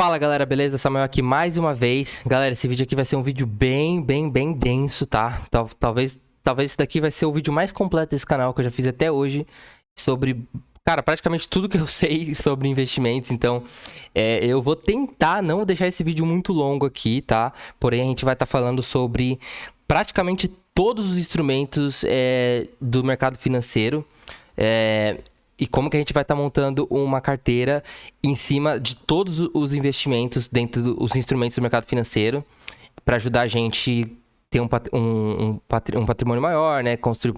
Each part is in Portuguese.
Fala galera, beleza? Samuel aqui mais uma vez. Galera, esse vídeo aqui vai ser um vídeo bem denso, tá? Talvez esse daqui vai ser o vídeo mais completo desse canal que eu já fiz até hoje sobre, cara, praticamente tudo que eu sei sobre investimentos. Então, eu vou tentar não deixar esse vídeo muito longo aqui, tá? Porém, a gente vai estar falando sobre praticamente todos os instrumentos do mercado financeiro. E como que a gente vai estar montando uma carteira em cima de todos os investimentos dentro dos instrumentos do mercado financeiro para ajudar a gente ter um patrimônio maior, né? Construir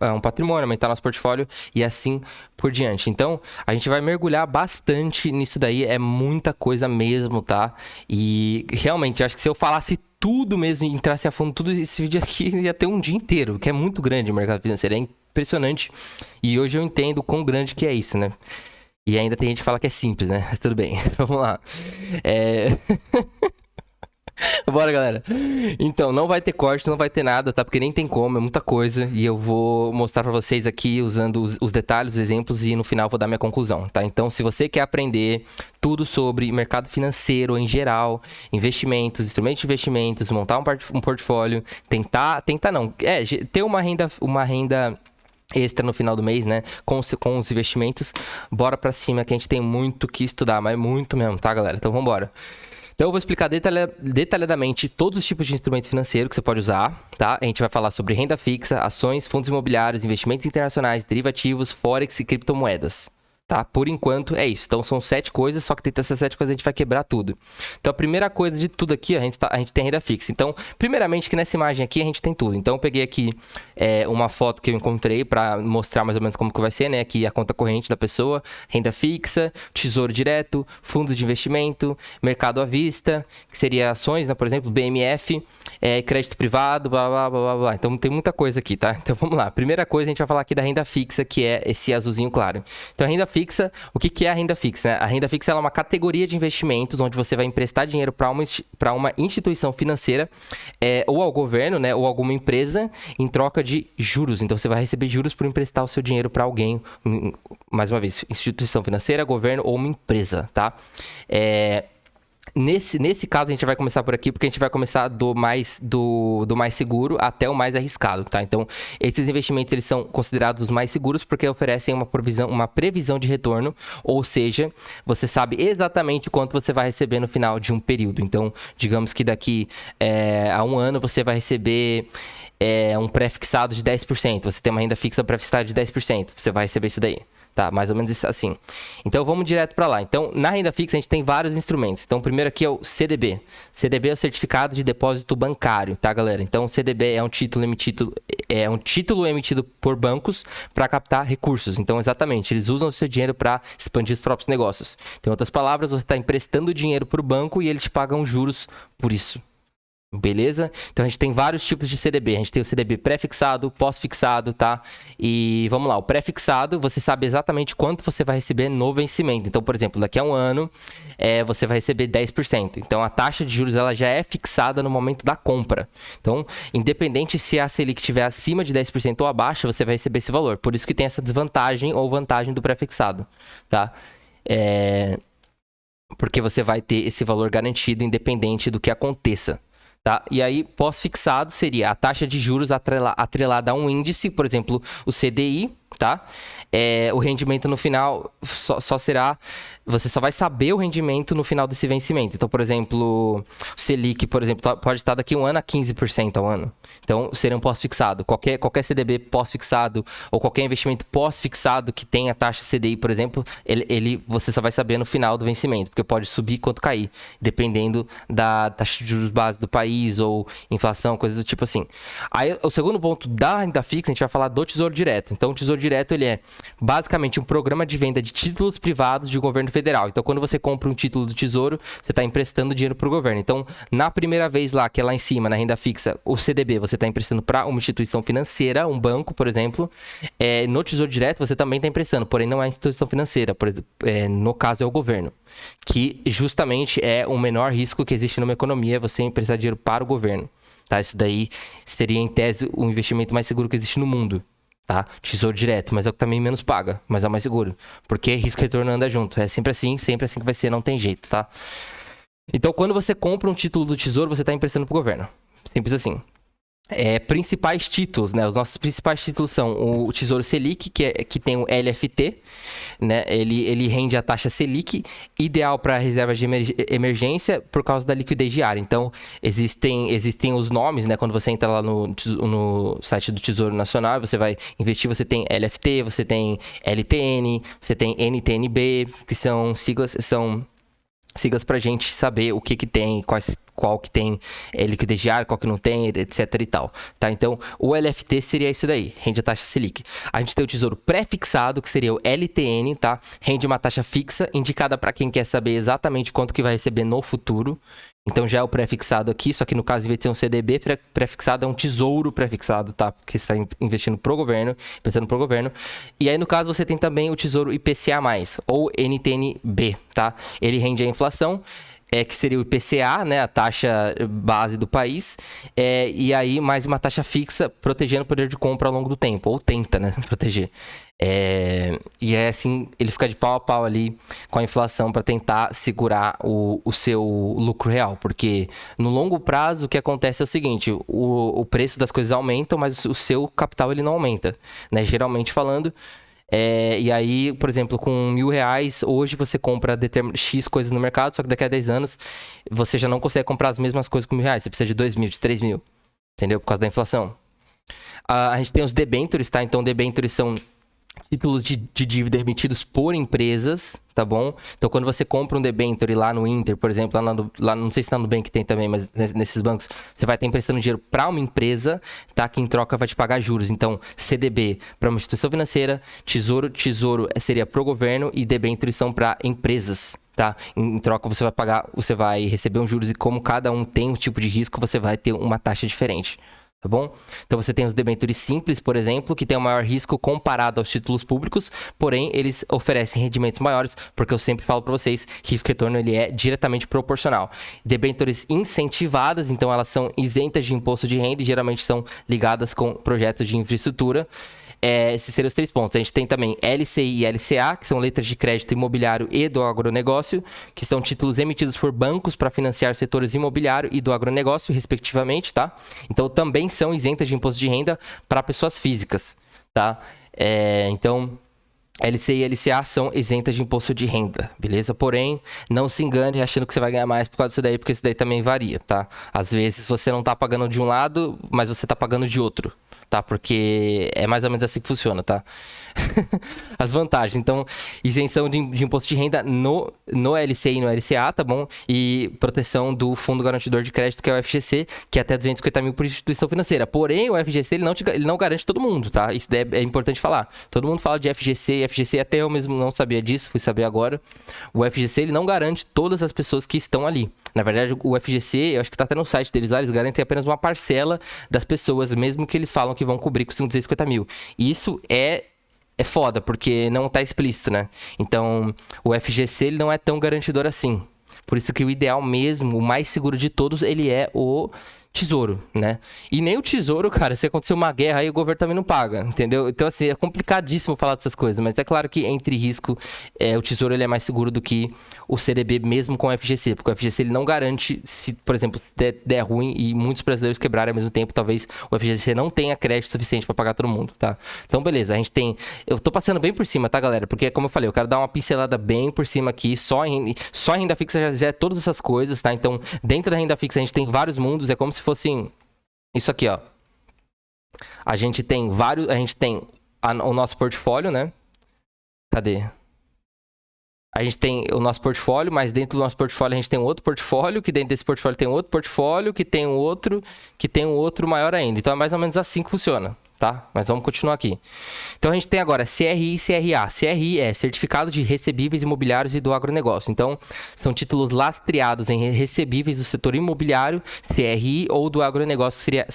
um patrimônio, aumentar nosso portfólio e assim por diante. Então, a gente vai mergulhar bastante nisso daí, é muita coisa mesmo, tá? E realmente, acho que se eu falasse tudo mesmo e entrasse a fundo tudo, esse vídeo aqui ia ter um dia inteiro, que é muito grande o mercado financeiro, é impressionante. E hoje eu entendo o quão grande que é isso, né? E ainda tem gente que fala que é simples, né? Mas tudo bem, vamos lá. Bora, galera. Então, não vai ter corte, não vai ter nada, tá? Porque nem tem como, é muita coisa. E eu vou mostrar pra vocês aqui usando os detalhes, os exemplos e no final vou dar minha conclusão, tá? Então, se você quer aprender tudo sobre mercado financeiro em geral, investimentos, instrumentos de investimentos, montar um portfólio, tentar não, ter uma renda extra no final do mês, né, com os investimentos, bora pra cima que a gente tem muito que estudar, mas muito mesmo, tá, galera? Então, vambora. Então, eu vou explicar detalhadamente todos os tipos de instrumentos financeiros que você pode usar, tá? A gente vai falar sobre renda fixa, ações, fundos imobiliários, investimentos internacionais, derivativos, forex e criptomoedas. Tá? Por enquanto é isso. Então são 7 coisas, só que dentro dessas 7 coisas a gente vai quebrar tudo. Então a primeira coisa de tudo aqui, a gente tem renda fixa. Então, primeiramente que nessa imagem aqui a gente tem tudo. Então eu peguei aqui uma foto que eu encontrei para mostrar mais ou menos como que vai ser, né? Aqui a conta corrente da pessoa, renda fixa, tesouro direto, fundo de investimento, mercado à vista, que seria ações, né? Por exemplo, BMF, crédito privado, blá, blá, blá, blá, blá. Então tem muita coisa aqui, tá? Então vamos lá. Primeira coisa, a gente vai falar aqui da renda fixa, que é esse azulzinho claro. Então a renda fixa, o que é a renda fixa, né? A renda fixa ela é uma categoria de investimentos onde você vai emprestar dinheiro para uma instituição financeira ou ao governo, né? Ou alguma empresa em troca de juros. Então você vai receber juros por emprestar o seu dinheiro para alguém, mais uma vez, instituição financeira, governo ou uma empresa, tá? Nesse caso, a gente vai começar por aqui, porque a gente vai começar do mais seguro até o mais arriscado, tá? Então, esses investimentos, eles são considerados os mais seguros porque oferecem uma previsão de retorno, ou seja, você sabe exatamente quanto você vai receber no final de um período. Então, digamos que daqui a um ano você vai receber um pré-fixado de 10%, você tem uma renda fixa pré-fixada de 10%, você vai receber isso daí. Tá, mais ou menos isso assim. Então, vamos direto para lá. Então, na renda fixa, a gente tem vários instrumentos. Então, o primeiro aqui é o CDB. CDB é o Certificado de Depósito Bancário, tá, galera? Então, o CDB é um título emitido por bancos para captar recursos. Então, exatamente, eles usam o seu dinheiro para expandir os próprios negócios. Então, em outras palavras, você está emprestando dinheiro para o banco e eles te pagam juros por isso. Beleza? Então a gente tem vários tipos de CDB. A gente tem o CDB pré-fixado, pós-fixado, tá? E vamos lá, o pré-fixado, você sabe exatamente quanto você vai receber no vencimento. Então, por exemplo, daqui a um ano, você vai receber 10%. Então, a taxa de juros ela já é fixada no momento da compra. Então, independente se a Selic estiver acima de 10% ou abaixo, você vai receber esse valor. Por isso que tem essa desvantagem ou vantagem do pré-fixado, tá? Porque você vai ter esse valor garantido independente do que aconteça. Tá? E aí, pós-fixado seria a taxa de juros atrelada a um índice, por exemplo, o CDI, tá? O rendimento no final só será... Você só vai saber o rendimento no final desse vencimento. Então, por exemplo, o Selic, por exemplo, pode estar daqui a um ano a 15% ao ano. Então, seria um pós-fixado. Qualquer CDB pós-fixado ou qualquer investimento pós-fixado que tenha taxa CDI, por exemplo, você só vai saber no final do vencimento, porque pode subir quanto cair, dependendo da taxa de juros base do país ou inflação, coisas do tipo assim. Aí, o segundo ponto da renda fixa, a gente vai falar do Tesouro Direto. Então, o Tesouro Direto, ele é basicamente um programa de venda de títulos privados de governo federal. Então, quando você compra um título do Tesouro, você está emprestando dinheiro para o governo. Então, na primeira vez lá, que é lá em cima, na renda fixa, o CDB, você está emprestando para uma instituição financeira, um banco, por exemplo. No Tesouro Direto, você também está emprestando, porém não é instituição financeira. Por exemplo, no caso, é o governo. Que justamente é o menor risco que existe numa economia, é você emprestar dinheiro para o governo. Tá? Isso daí seria, em tese, o investimento mais seguro que existe no mundo. Tá? Tesouro Direto, mas é o que também menos paga, mas é o mais seguro. Porque risco e retorno anda junto. É sempre assim que vai ser, não tem jeito, tá? Então, quando você compra um título do Tesouro, você está emprestando para o governo. Simples assim. Principais títulos, né? Os nossos principais títulos são o Tesouro Selic, que tem o LFT, né? Ele rende a taxa Selic, ideal para reservas de emergência por causa da liquidez diária. Então, existem os nomes, né? Quando você entra lá no site do Tesouro Nacional, você vai investir, você tem LFT, você tem LTN, você tem NTNB, que são siglas pra gente saber o que tem, qual que tem liquidez diária, qual que não tem, etc e tal, tá? Então, o LFT seria isso daí, rende a taxa Selic. A gente tem o tesouro pré-fixado, que seria o LTN, tá? Rende uma taxa fixa, indicada para quem quer saber exatamente quanto que vai receber no futuro. Então, já é o pré-fixado aqui, só que no caso, em vez de ser um CDB pré-fixado, é um tesouro pré-fixado, tá? Porque você está investindo pro governo, pensando pro governo. E aí, no caso, você tem também o tesouro IPCA+, ou NTNB, tá? Ele rende a inflação, que seria o IPCA, né, a taxa base do país, e aí mais uma taxa fixa, protegendo o poder de compra ao longo do tempo, ou tenta, né, proteger. E é assim, ele fica de pau a pau ali com a inflação para tentar segurar o seu lucro real, porque no longo prazo o que acontece é o seguinte, o preço das coisas aumentam, mas o seu capital ele não aumenta, né, geralmente falando. E aí, por exemplo, com R$1.000, hoje você compra X coisas no mercado, só que daqui a 10 anos você já não consegue comprar as mesmas coisas com R$1.000. Você precisa de 2.000, de 3.000, entendeu? Por causa da inflação. A gente tem os debentures, tá? Então, debentures são títulos de dívida emitidos por empresas, tá bom? Então, quando você compra um debenture lá no Inter, por exemplo, lá não sei se tá no Nubank tem também, mas nesses bancos, você vai estar emprestando dinheiro para uma empresa, tá? Que em troca vai te pagar juros. Então, CDB para uma instituição financeira, tesouro seria pro governo e debentures são para empresas, tá? Em troca você vai receber um juros e como cada um tem um tipo de risco, você vai ter uma taxa diferente. Tá bom? Então você tem os debentures simples, por exemplo, que tem o maior risco comparado aos títulos públicos, porém eles oferecem rendimentos maiores, porque eu sempre falo para vocês, risco-retorno ele é diretamente proporcional. Debentures incentivadas, então elas são isentas de imposto de renda e geralmente são ligadas com projetos de infraestrutura. Esses seriam os 3 pontos. A gente tem também LCI e LCA, que são letras de crédito imobiliário e do agronegócio, que são títulos emitidos por bancos para financiar setores imobiliário e do agronegócio, respectivamente, tá? Então, também são isentas de imposto de renda para pessoas físicas, tá? Então, LCI e LCA são isentas de imposto de renda, beleza? Porém, não se engane achando que você vai ganhar mais por causa disso daí, porque isso daí também varia, tá? Às vezes você não tá pagando de um lado, mas você tá pagando de outro, tá? Porque é mais ou menos assim que funciona, tá? As vantagens. Então, isenção de imposto de renda no LCI e no LCA, tá bom? E proteção do Fundo Garantidor de Crédito, que é o FGC, que é até 250 mil por instituição financeira. Porém, o FGC ele não garante todo mundo, tá? Isso é importante falar. Todo mundo fala de FGC, até eu mesmo não sabia disso, fui saber agora. O FGC ele não garante todas as pessoas que estão ali. Na verdade, o FGC, eu acho que tá até no site deles lá, eles garantem apenas uma parcela das pessoas, mesmo que eles falam que vão cobrir com 250 mil. E isso é foda, porque não tá explícito, né? Então, o FGC ele não é tão garantidor assim. Por isso que o ideal mesmo, o mais seguro de todos, ele é o Tesouro, né? E nem o Tesouro, cara, se acontecer uma guerra aí o governo também não paga, entendeu? Então, assim, é complicadíssimo falar dessas coisas, mas é claro que entre risco, o Tesouro ele é mais seguro do que o CDB mesmo com o FGC, porque o FGC ele não garante se, por exemplo, der ruim e muitos brasileiros quebrarem ao mesmo tempo, talvez o FGC não tenha crédito suficiente para pagar todo mundo, tá? Então, beleza, a gente tem... Eu tô passando bem por cima, tá, galera? Porque, como eu falei, eu quero dar uma pincelada bem por cima aqui, só em renda fixa já é todas essas coisas, tá? Então, dentro da renda fixa a gente tem vários mundos, é como se fosse isso aqui, ó. A gente tem o nosso portfólio, né? Cadê? A gente tem o nosso portfólio, mas dentro do nosso portfólio a gente tem um outro portfólio, que dentro desse portfólio tem outro portfólio, que tem um outro maior ainda. Então é mais ou menos assim que funciona, tá? Mas vamos continuar aqui. Então a gente tem agora CRI e CRA. CRI é Certificado de Recebíveis Imobiliários e do Agronegócio. Então são títulos lastreados em recebíveis do setor imobiliário, CRI, ou do agronegócio, que seria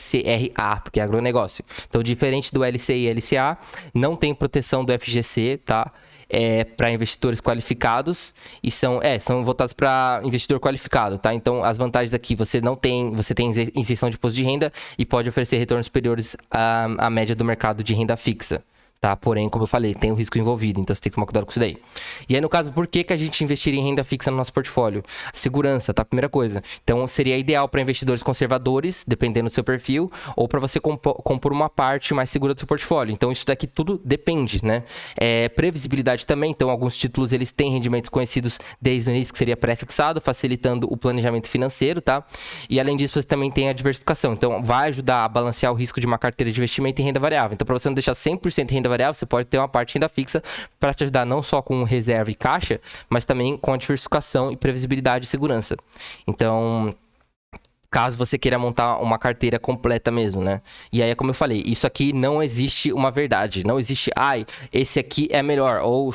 CRA, porque é agronegócio. Então, diferente do LCI e LCA, não tem proteção do FGC, tá? Para investidores qualificados e são voltados para investidor qualificado, tá? Então, as vantagens aqui, você tem isenção de imposto de renda e pode oferecer retornos superiores à média do mercado de renda fixa, tá? Porém, como eu falei, tem o risco envolvido, então você tem que tomar cuidado com isso daí. E aí, no caso, por que a gente investiria em renda fixa no nosso portfólio? Segurança, tá? Primeira coisa. Então, seria ideal para investidores conservadores, dependendo do seu perfil, ou para você compor uma parte mais segura do seu portfólio. Então, isso daqui tudo depende, né? Previsibilidade também. Então, alguns títulos, eles têm rendimentos conhecidos desde o início, que seria pré-fixado, facilitando o planejamento financeiro, tá? E, além disso, você também tem a diversificação. Então, vai ajudar a balancear o risco de uma carteira de investimento em renda variável. Então, para você não deixar 100% em renda variável, você pode ter uma parte de renda fixa para te ajudar não só com reserva e caixa, mas também com a diversificação e previsibilidade e segurança. Então, caso você queira montar uma carteira completa mesmo, né? E aí, como eu falei, isso aqui não existe uma verdade. Não existe, esse aqui é melhor, ou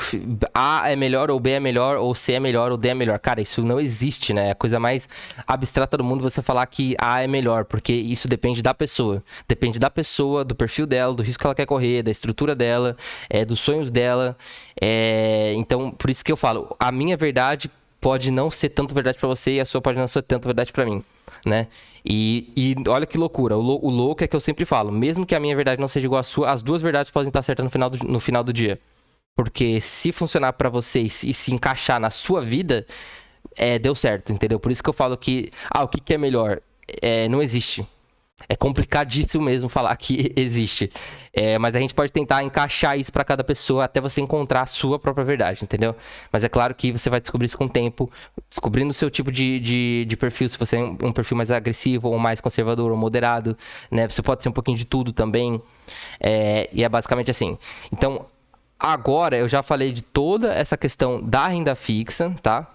A é melhor, ou B é melhor, ou C é melhor, ou D é melhor. Cara, isso não existe, né? É a coisa mais abstrata do mundo você falar que A é melhor, porque isso depende da pessoa. Depende da pessoa, do perfil dela, do risco que ela quer correr, da estrutura dela, dos sonhos dela. Então, por isso que eu falo, a minha verdade pode não ser tanto verdade pra você e a sua pode não ser tanto verdade pra mim, né? E olha que loucura, o louco é que eu sempre falo, mesmo que a minha verdade não seja igual à sua, as duas verdades podem estar certas no final do dia. Porque se funcionar pra você e se encaixar na sua vida, deu certo, entendeu? Por isso que eu falo que, o que é melhor? Não existe. É complicadíssimo mesmo falar que existe. Mas a gente pode tentar encaixar isso para cada pessoa até você encontrar a sua própria verdade, entendeu? Mas é claro que você vai descobrir isso com o tempo, descobrindo o seu tipo de perfil, se você é um perfil mais agressivo ou mais conservador ou moderado, né? Você pode ser um pouquinho de tudo também. E é basicamente assim. Então, agora eu já falei de toda essa questão da renda fixa, tá?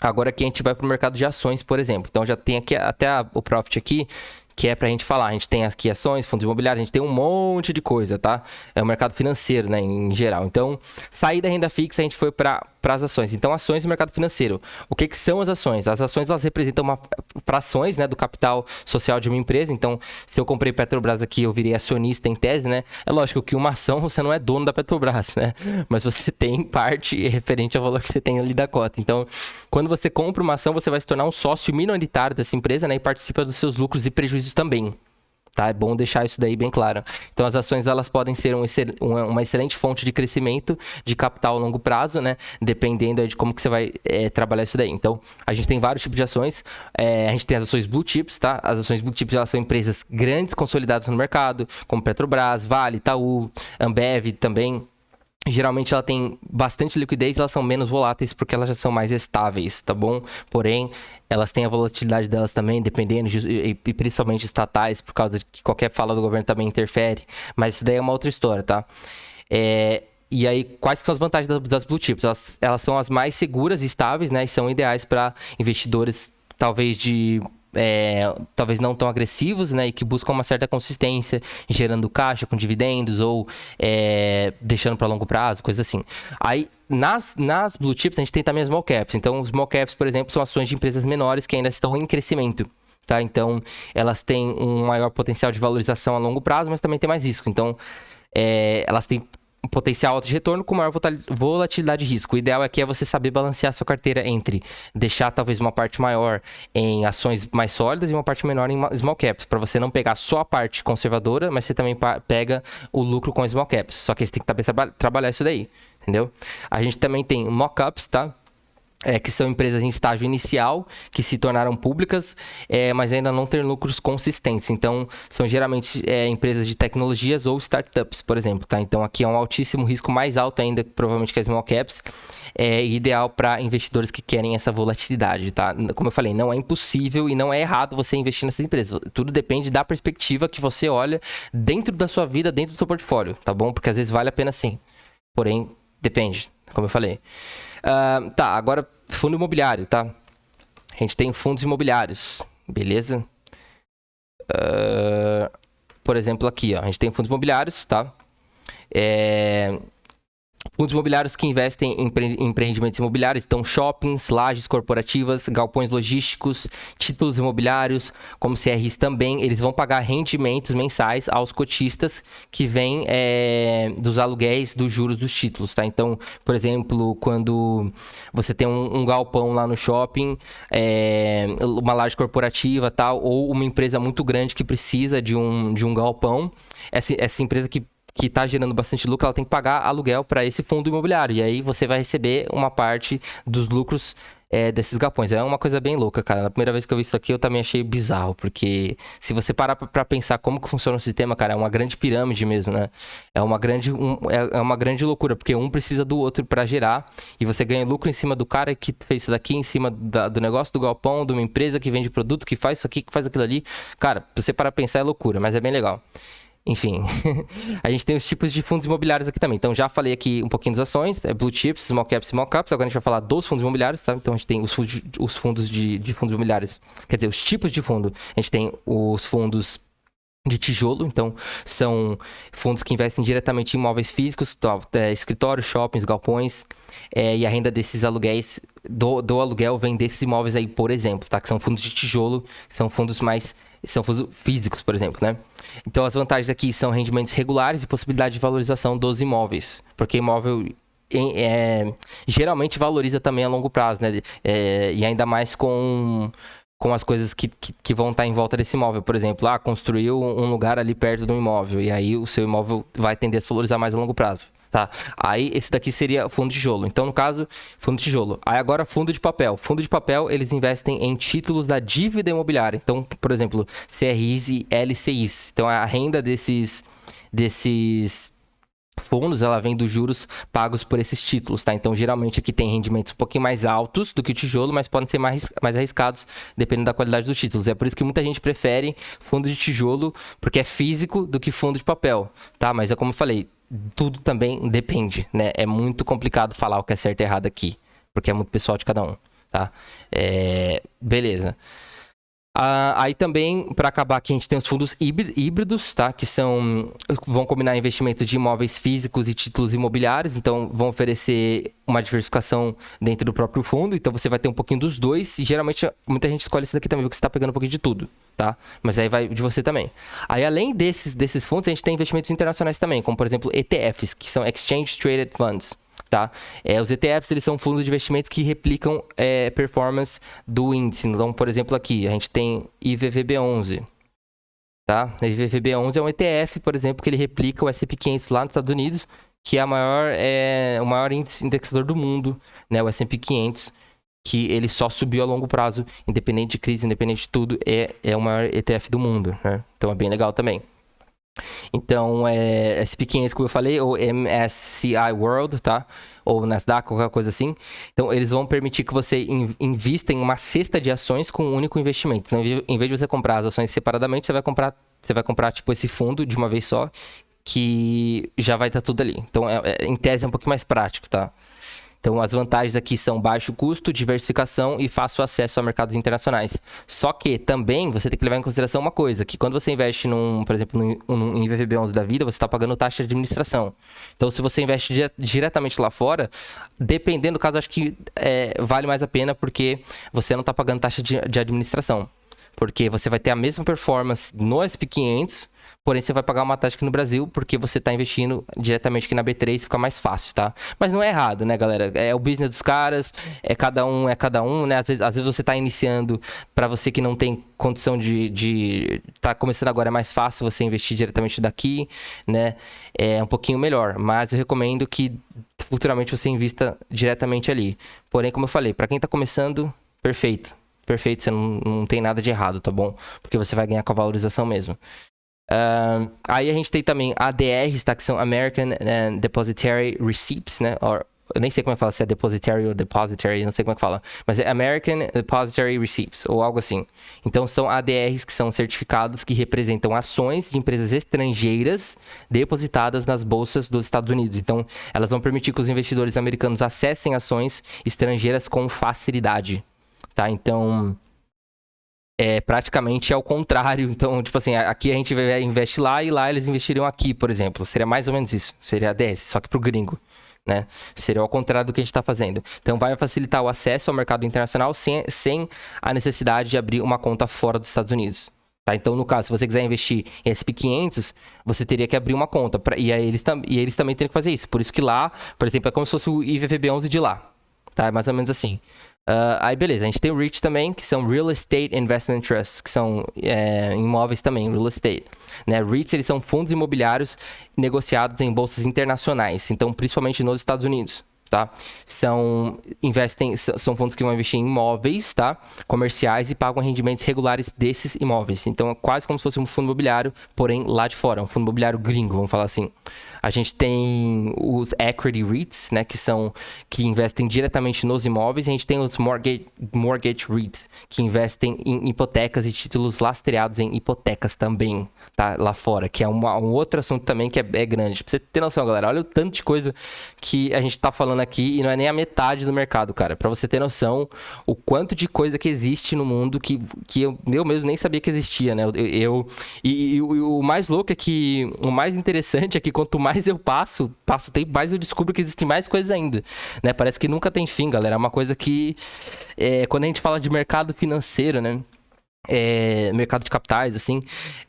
Agora aqui a gente vai para o mercado de ações, por exemplo. Então já tem aqui até o profit aqui, que é pra gente falar. A gente tem aqui ações, fundos imobiliários, a gente tem um monte de coisa, tá? É o mercado financeiro, né, em geral. Então, sair da renda fixa, a gente foi para as ações. Então, ações e mercado financeiro. O que são as ações? As ações, elas representam frações, né, do capital social de uma empresa. Então, se eu comprei Petrobras aqui, eu virei acionista em tese, né? É lógico que uma ação, você não é dono da Petrobras, né? Mas você tem parte referente ao valor que você tem ali da cota. Então, quando você compra uma ação, você vai se tornar um sócio minoritário dessa empresa, né? E participa dos seus lucros e prejuízos também. Tá? É bom deixar isso daí bem claro. Então, as ações, elas podem ser uma excelente fonte de crescimento de capital a longo prazo, né? Dependendo aí de como que você vai trabalhar isso daí. Então, a gente tem vários tipos de ações. A gente tem as ações Blue Chips, tá? As ações Blue Chips, elas são empresas grandes, consolidadas no mercado, como Petrobras, Vale, Itaú, Ambev também. Geralmente ela tem bastante liquidez, elas são menos voláteis porque elas já são mais estáveis, tá bom? Porém, elas têm a volatilidade delas também, dependendo, e principalmente estatais, por causa de que qualquer fala do governo também interfere. Mas isso daí é uma outra história, tá? E aí, quais são as vantagens das Blue Chips? Elas são as mais seguras e estáveis, né? E são ideais para investidores, talvez não tão agressivos, né? E que buscam uma certa consistência, gerando caixa com dividendos ou deixando para longo prazo, coisa assim. Aí, nas Blue Chips, a gente tem também as Small Caps. Então, os Small Caps, por exemplo, são ações de empresas menores que ainda estão em crescimento. Tá? Então, elas têm um maior potencial de valorização a longo prazo, mas também tem mais risco. Então, elas têm um potencial alto de retorno com maior volatilidade de risco. O ideal aqui é você saber balancear a sua carteira entre deixar talvez uma parte maior em ações mais sólidas e uma parte menor em small caps, para você não pegar só a parte conservadora, mas você também pega o lucro com small caps. Só que você tem que também trabalhar isso daí, entendeu? A gente também tem mock-ups, tá? Que são empresas em estágio inicial, que se tornaram públicas, mas ainda não têm lucros consistentes. Então, são geralmente empresas de tecnologias ou startups, por exemplo. Tá? Então, aqui é um altíssimo risco, mais alto ainda, provavelmente, que as small caps. Ideal para investidores que querem essa volatilidade. Tá? Como eu falei, não é impossível e não é errado você investir nessas empresas. Tudo depende da perspectiva que você olha dentro da sua vida, dentro do seu portfólio, tá bom? Porque às vezes vale a pena sim. Porém, depende, como eu falei. Tá, agora fundo imobiliário, tá? A gente tem fundos imobiliários, beleza? Por exemplo, aqui, ó, a gente tem fundos imobiliários, tá? Fundos imobiliários que investem em empreendimentos imobiliários, então shoppings, lajes corporativas, galpões logísticos, títulos imobiliários, como CRIs também, eles vão pagar rendimentos mensais aos cotistas que vêm dos aluguéis dos juros dos títulos, tá? Então, por exemplo, quando você tem um galpão lá no shopping, uma laje corporativa, tal, ou uma empresa muito grande que precisa de um galpão, essa empresa que que tá gerando bastante lucro, ela tem que pagar aluguel para esse fundo imobiliário. E aí você vai receber uma parte dos lucros desses galpões. É uma coisa bem louca, cara. Na primeira vez que eu vi isso aqui, eu também achei bizarro, porque se você parar pra pensar como que funciona o sistema, cara, é uma grande pirâmide mesmo, né? É uma grande loucura, porque um precisa do outro para gerar, e você ganha lucro em cima do cara que fez isso daqui, em cima do negócio do galpão, de uma empresa que vende produto, que faz isso aqui, que faz aquilo ali. Cara, pra você parar pra pensar é loucura, mas é bem legal. Enfim, a gente tem os tipos de fundos imobiliários aqui também. Então, já falei aqui um pouquinho das ações, Blue Chips, Small Caps, Small Caps. Agora a gente vai falar dos fundos imobiliários, tá? Então, a gente tem os fundos de fundos imobiliários. Quer dizer, os tipos de fundo. A gente tem os fundos de tijolo, então são fundos que investem diretamente em imóveis físicos, escritórios, shoppings, galpões, e a renda desses aluguéis, do aluguel vem desses imóveis aí, por exemplo, tá? Que são fundos de tijolo, são fundos físicos, por exemplo, né? Então as vantagens aqui são rendimentos regulares e possibilidade de valorização dos imóveis, porque imóvel geralmente valoriza também a longo prazo, né? E ainda mais com as coisas que vão estar em volta desse imóvel. Por exemplo, construiu um lugar ali perto do imóvel, e aí o seu imóvel vai tender a se valorizar mais a longo prazo, tá? Aí esse daqui seria fundo de tijolo. Então, no caso, fundo de tijolo. Aí agora, fundo de papel. Fundo de papel, eles investem em títulos da dívida imobiliária. Então, por exemplo, CRIs e LCIs. Então, a renda desses fundos, ela vem dos juros pagos por esses títulos, tá? Então, geralmente aqui tem rendimentos um pouquinho mais altos do que o tijolo, mas podem ser mais arriscados, dependendo da qualidade dos títulos. É por isso que muita gente prefere fundo de tijolo, porque é físico, do que fundo de papel, tá? Mas é como eu falei, tudo também depende, né? É muito complicado falar o que é certo e errado aqui, porque é muito pessoal de cada um, tá? Beleza. Aí também, para acabar aqui, a gente tem os fundos híbridos, tá? Que vão combinar investimento de imóveis físicos e títulos imobiliários. Então, vão oferecer uma diversificação dentro do próprio fundo. Então, você vai ter um pouquinho dos dois. E, geralmente, muita gente escolhe esse daqui também, porque você está pegando um pouquinho de tudo, tá? Mas aí vai de você também. Aí, além desses fundos, a gente tem investimentos internacionais também. Como, por exemplo, ETFs, que são Exchange Traded Funds. Tá? Os ETFs, eles são fundos de investimentos que replicam performance do índice. Então, por exemplo, aqui a gente tem IVVB11. Tá? IVVB11 é um ETF, por exemplo, que ele replica o S&P 500 lá nos Estados Unidos, que é o maior índice indexador do mundo, né? O S&P 500, que ele só subiu a longo prazo, independente de crise, independente de tudo, é o maior ETF do mundo, né? Então é bem legal também. Então, S&P 500, como eu falei, ou MSCI World, tá? Ou Nasdaq, qualquer coisa assim. Então, eles vão permitir que você invista em uma cesta de ações com um único investimento. Então, em vez de você comprar as ações separadamente, você vai comprar tipo, esse fundo de uma vez só, que já vai estar tudo ali. Então, em tese, é um pouquinho mais prático, tá? Então, as vantagens aqui são baixo custo, diversificação e fácil acesso a mercados internacionais. Só que também você tem que levar em consideração uma coisa, que quando você investe por exemplo, num IVVB11 da vida, você está pagando taxa de administração. Então, se você investe diretamente lá fora, dependendo do caso, acho que vale mais a pena, porque você não está pagando taxa de administração. Porque você vai ter a mesma performance no S&P 500, porém você vai pagar uma taxa aqui no Brasil, porque você está investindo diretamente aqui na B3, fica mais fácil, tá? Mas não é errado, né, galera? É o business dos caras, cada um, né? Às vezes você está iniciando, para você que não tem condição de tá começando agora, é mais fácil você investir diretamente daqui, né? É um pouquinho melhor, mas eu recomendo que futuramente você invista diretamente ali. Porém, como eu falei, para quem está começando, perfeito, você não tem nada de errado, tá bom? Porque você vai ganhar com a valorização mesmo. Aí a gente tem também ADRs, tá? Que são American Depositary Receipts, né? Eu nem sei como é que fala, se é Depositary ou Depositary, não sei como é que fala. Mas é American Depositary Receipts, ou algo assim. Então são ADRs que são certificados que representam ações de empresas estrangeiras depositadas nas bolsas dos Estados Unidos. Então elas vão permitir que os investidores americanos acessem ações estrangeiras com facilidade, tá? Então, praticamente ao contrário. Então, tipo assim, aqui a gente investe lá e lá eles investiriam aqui, por exemplo. Seria mais ou menos isso. Seria a DS, só que pro gringo, né? Seria ao contrário do que a gente está fazendo. Então, vai facilitar o acesso ao mercado internacional sem a necessidade de abrir uma conta fora dos Estados Unidos. Tá? Então, no caso, se você quiser investir em S&P 500, você teria que abrir uma conta. E aí eles também teriam que fazer isso. Por isso que lá, por exemplo, é como se fosse o IVVB11 de lá. Tá? É mais ou menos assim. Aí beleza, a gente tem o REIT também, que são Real Estate Investment Trusts, que são imóveis também, real estate. Né? REITs, eles são fundos imobiliários negociados em bolsas internacionais, então principalmente nos Estados Unidos. Tá? São fundos que vão investir em imóveis, tá? Comerciais, e pagam rendimentos regulares desses imóveis. Então é quase como se fosse um fundo imobiliário, porém lá de fora, um fundo imobiliário gringo, vamos falar assim. A gente tem os equity REITs, né, que investem diretamente nos imóveis, e a gente tem os mortgage REITs, que investem em hipotecas e títulos lastreados em hipotecas também, tá? Lá fora, que é um outro assunto também que é grande. Pra você ter noção, galera, olha o tanto de coisa que a gente tá falando aqui, e não é nem a metade do mercado, cara. Pra você ter noção o quanto de coisa que existe no mundo que eu mesmo nem sabia que existia, né? E o mais louco é que, o mais interessante é que quanto mais eu passo tempo, mais eu descubro que existem mais coisas ainda, né? Parece que nunca tem fim, galera. É uma coisa que, quando a gente fala de mercado financeiro, né? Mercado de capitais, assim,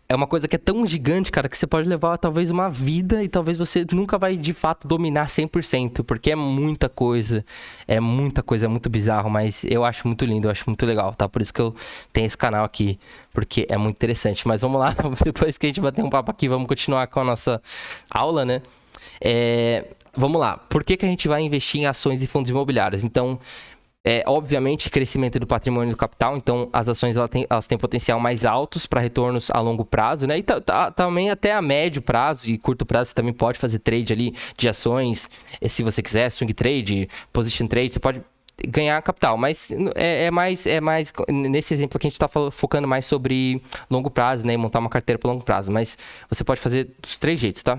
é uma coisa que é tão gigante, cara, que você pode levar talvez uma vida e talvez você nunca vai de fato dominar 100%, porque é muita coisa, é muito bizarro, mas eu acho muito lindo, eu acho muito legal, tá? Por isso que eu tenho esse canal aqui, porque é muito interessante. Mas vamos lá, depois que a gente bater um papo aqui, vamos continuar com a nossa aula, né? Vamos lá, por que a gente vai investir em ações e fundos imobiliários? Então, obviamente, crescimento do patrimônio do capital, então as ações elas têm potencial mais altos para retornos a longo prazo, né? E também até a médio prazo e curto prazo você também pode fazer trade ali de ações, se você quiser, swing trade, position trade, você pode ganhar capital, mas é mais nesse exemplo que a gente está focando mais sobre longo prazo, né? E montar uma carteira para longo prazo, mas você pode fazer dos 3 jeitos, tá?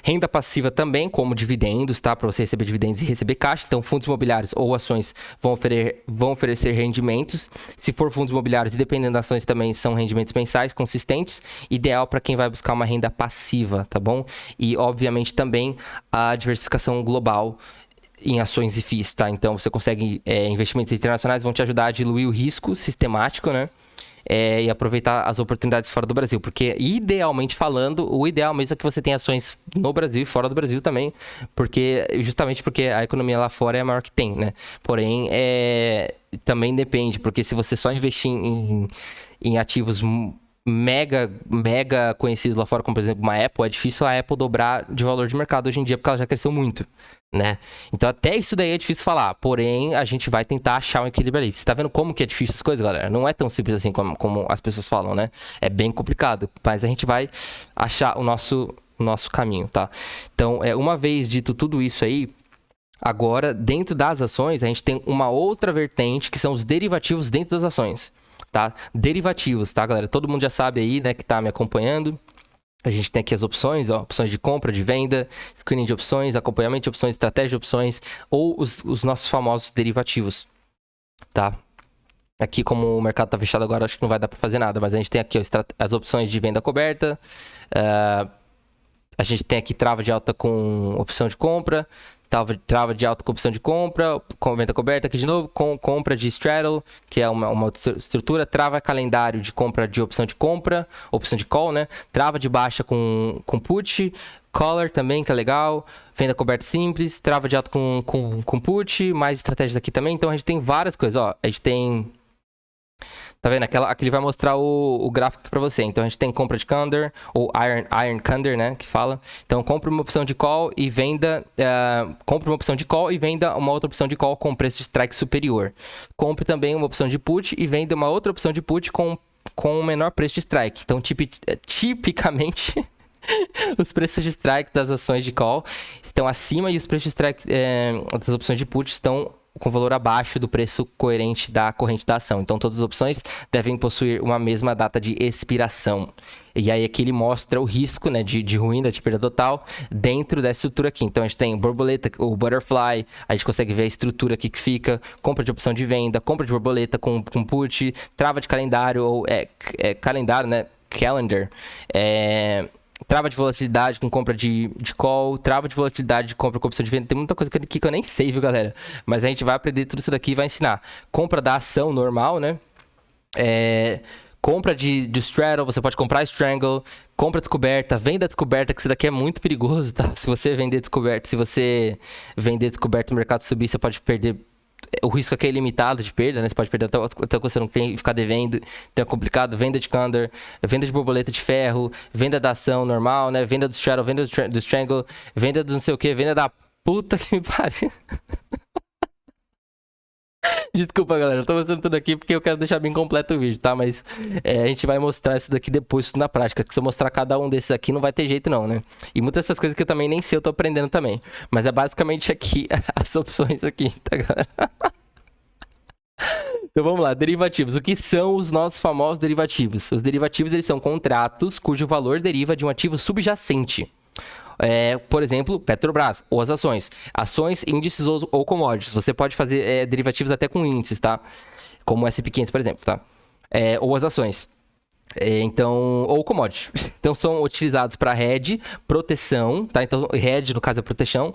Renda passiva também, como dividendos, tá? Para você receber dividendos e receber caixa. Então, fundos imobiliários ou ações vão oferecer rendimentos. Se for fundos imobiliários, e dependendo das ações também, são rendimentos mensais consistentes. Ideal para quem vai buscar uma renda passiva, tá bom? E, obviamente, também a diversificação global em ações e FIIs, tá? Então, você consegue... investimentos internacionais vão te ajudar a diluir o risco sistemático, né? E aproveitar as oportunidades fora do Brasil. Porque, idealmente falando, o ideal mesmo é que você tenha ações no Brasil e fora do Brasil também. Justamente porque a economia lá fora é a maior que tem, né? Porém, também depende. Porque se você só investir em ativos mega conhecidos lá fora, como por exemplo uma Apple, é difícil a Apple dobrar de valor de mercado hoje em dia, porque ela já cresceu muito, né? Então até isso daí é difícil falar, porém a gente vai tentar achar um equilíbrio ali. Você tá vendo como que é difícil as coisas, galera? Não é tão simples assim como as pessoas falam, né? É bem complicado, mas a gente vai achar o nosso caminho, tá? Então, uma vez dito tudo isso aí, agora dentro das ações a gente tem uma outra vertente, que são os derivativos dentro das ações. Tá? Derivativos, tá, galera? Todo mundo já sabe aí, né, que tá me acompanhando. A gente tem aqui as opções, ó, opções de compra, de venda, screening de opções, acompanhamento de opções, estratégia de opções, ou os nossos famosos derivativos, tá? Aqui, como o mercado tá fechado agora, acho que não vai dar para fazer nada, mas a gente tem aqui, ó, as opções de venda coberta, a gente tem aqui trava de alta com opção de compra, trava de alta com opção de compra, com venda coberta aqui de novo, com compra de straddle, que é uma outra estrutura, trava calendário de compra de opção de compra, opção de call, né? Trava de baixa com put, collar também, que é legal, venda coberta simples, trava de alta com put, mais estratégias aqui também. Então a gente tem várias coisas, ó, a gente tem... Tá vendo? Aqui ele vai mostrar o gráfico aqui pra você. Então, a gente tem compra de Candor, ou Iron Candor, né? Que fala. Então, compra uma opção de call e venda... compra uma opção de call e venda uma outra opção de call com preço de strike superior. Compre também uma opção de put e venda uma outra opção de put com o menor preço de strike. Então, tipicamente... os preços de strike das ações de call estão acima e os preços de strike das opções de put estão com valor abaixo do preço coerente da corrente da ação. Então, todas as opções devem possuir uma mesma data de expiração. E aí, aqui ele mostra o risco, né, de ruína, de perda total, dentro dessa estrutura aqui. Então, a gente tem borboleta, o butterfly, a gente consegue ver a estrutura aqui que fica, compra de opção de venda, compra de borboleta com put, trava de calendário, ou calendário, né, calendar, trava de volatilidade com compra de call, trava de volatilidade de compra com opção de venda. Tem muita coisa aqui que eu nem sei, viu, galera? Mas a gente vai aprender tudo isso daqui e vai ensinar. Compra da ação normal, né? Compra de straddle, você pode comprar strangle, compra descoberta, venda descoberta, que isso daqui é muito perigoso, tá? Se você vender descoberta, o mercado subir, você pode perder o risco aqui é ilimitado de perda, né? Você pode perder até que você não tem e ficar devendo. Então é complicado. Venda de Condor, venda de borboleta de ferro, venda da ação normal, né? Venda do Shadow, venda do Strangle, venda do não sei o que, venda da puta que me pariu. Desculpa, galera, eu tô mostrando tudo aqui porque eu quero deixar bem completo o vídeo, tá? Mas a gente vai mostrar isso daqui depois na prática. Que se eu mostrar cada um desses aqui, não vai ter jeito não, né? E muitas dessas coisas que eu também nem sei, eu tô aprendendo também. Mas é basicamente aqui as opções aqui, tá, galera? Então vamos lá, derivativos. O que são os nossos famosos derivativos? Os derivativos, eles são contratos cujo valor deriva de um ativo subjacente. Por exemplo, Petrobras, ou as ações. Ações, índices ou commodities. Você pode fazer derivativos até com índices, tá? Como o SP500, por exemplo, tá? Ou as ações. Então, ou commodities. Então, são utilizados para hedge, proteção, tá? Então, hedge, no caso, é proteção,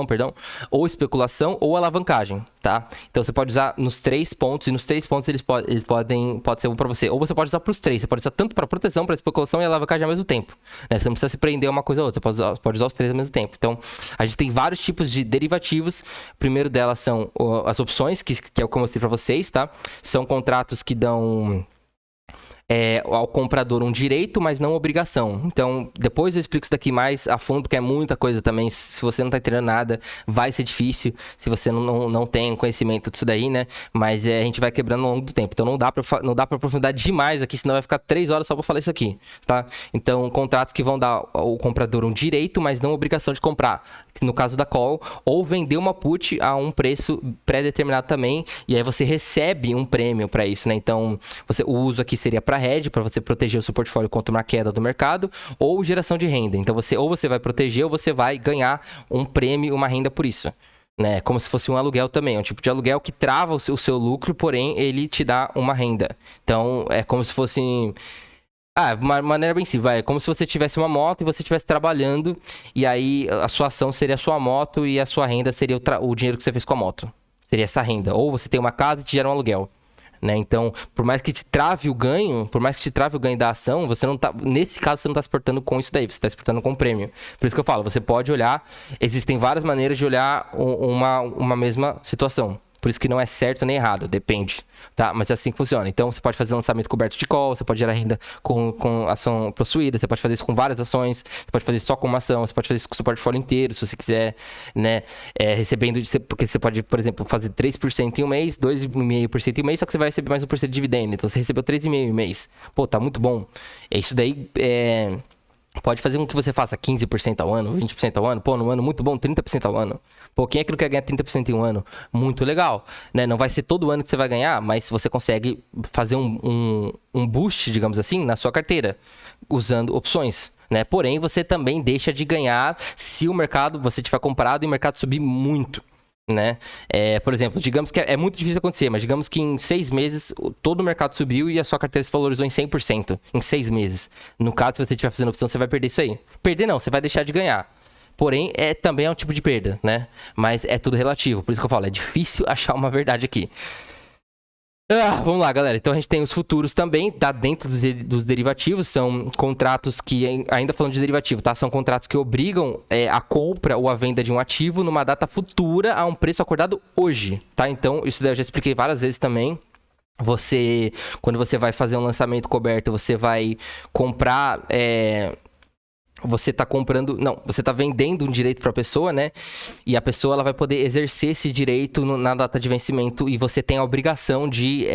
perdão, ou especulação ou alavancagem, tá? Então, você pode usar nos 3 pontos, e nos 3 pontos pode ser bom para você. Ou você pode usar para os 3, você pode usar tanto para proteção, para especulação e alavancagem ao mesmo tempo, né? Você não precisa se prender a uma coisa ou outra, você pode usar os 3 ao mesmo tempo. Então, a gente tem vários tipos de derivativos. O primeiro delas são as opções, que é o que eu mostrei para vocês, tá? São contratos que dão ao comprador um direito, mas não obrigação. Então, depois eu explico isso daqui mais a fundo, porque é muita coisa também. Se você não tá entendendo nada, vai ser difícil se você não tem conhecimento disso daí, né? Mas a gente vai quebrando ao longo do tempo. Então, não dá pra aprofundar demais aqui, senão vai ficar 3 horas só pra falar isso aqui, tá? Então, contratos que vão dar ao comprador um direito, mas não obrigação de comprar. No caso da call, ou vender uma put a um preço pré-determinado também, e aí você recebe um prêmio para isso, né? Então, o uso aqui seria para hedge, para você proteger o seu portfólio contra uma queda do mercado, ou geração de renda. Então, você vai proteger ou você vai ganhar um prêmio, uma renda por isso, né? Como se fosse um aluguel também, um tipo de aluguel que trava o seu lucro, porém ele te dá uma renda. Então, é como se fosse uma maneira bem simples, é como se você tivesse uma moto e você estivesse trabalhando, e aí a sua ação seria a sua moto e a sua renda seria o dinheiro que você fez com a moto. Seria essa renda. Ou você tem uma casa e te gera um aluguel, né? Então, por mais que te trave o ganho da ação, você não tá, nesse caso, você não está se portando com isso daí, você está se portando com o prêmio. Por isso que eu falo, você pode olhar, existem várias maneiras de olhar uma mesma situação. Por isso que não é certo nem errado, depende, tá? Mas é assim que funciona. Então, você pode fazer lançamento coberto de call, você pode gerar renda com ação possuída, você pode fazer isso com várias ações, você pode fazer só com uma ação, você pode fazer isso com o seu portfólio inteiro, se você quiser, né? Recebendo, porque você pode, por exemplo, fazer 3% em um mês, 2,5% em um mês, só que você vai receber mais 1% de dividendo. Então, você recebeu 3,5% em um mês. Pô, tá muito bom. Isso daí pode fazer com que você faça 15% ao ano, 20% ao ano. Pô, num ano muito bom, 30% ao ano. Pô, quem é que não quer ganhar 30% em um ano? Muito legal, né? Não vai ser todo ano que você vai ganhar, mas você consegue fazer um boost, digamos assim, na sua carteira, usando opções, né? Porém, você também deixa de ganhar se você tiver comprado e o mercado subir muito, né? Por exemplo, digamos que é muito difícil acontecer, mas digamos que em 6 meses todo o mercado subiu e a sua carteira se valorizou em 100% em 6 meses. No caso, se você estiver fazendo opção, você vai perder isso aí. Perder não, você vai deixar de ganhar. Porém, também é um tipo de perda, né? Mas é tudo relativo, por isso que eu falo, é difícil achar uma verdade aqui. Vamos lá, galera. Então a gente tem os futuros também, tá dentro dos derivativos. São contratos que, ainda falando de derivativo, tá? São contratos que obrigam a compra ou a venda de um ativo numa data futura a um preço acordado hoje, tá? Então, isso daí eu já expliquei várias vezes também. Quando você vai fazer um lançamento coberto, você vai comprar... Você tá vendendo um direito para a pessoa, né? E a pessoa ela vai poder exercer esse direito na data de vencimento e você tem a obrigação de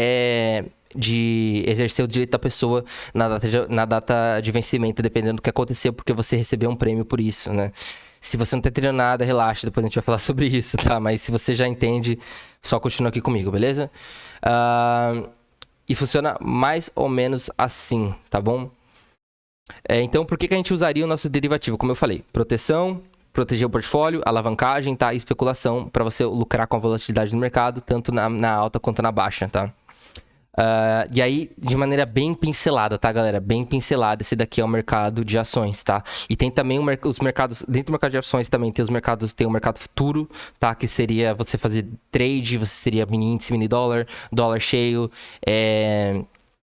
exercer o direito da pessoa na data de vencimento, dependendo do que aconteceu, porque você recebeu um prêmio por isso, né? Se você não tá entendendo nada, relaxa, depois a gente vai falar sobre isso, tá? Mas se você já entende, só continua aqui comigo, beleza? E funciona mais ou menos assim, tá bom? Então, por que a gente usaria o nosso derivativo? Como eu falei, proteção, proteger o portfólio, alavancagem, tá? E especulação para você lucrar com a volatilidade do mercado, tanto na alta quanto na baixa, tá? E aí, de maneira bem pincelada, tá, galera? Bem pincelada, esse daqui é o mercado de ações, tá? E tem também os mercados, dentro do mercado de ações também tem o mercado futuro, tá? Que seria você fazer trade, você seria mini índice, mini dólar, dólar cheio,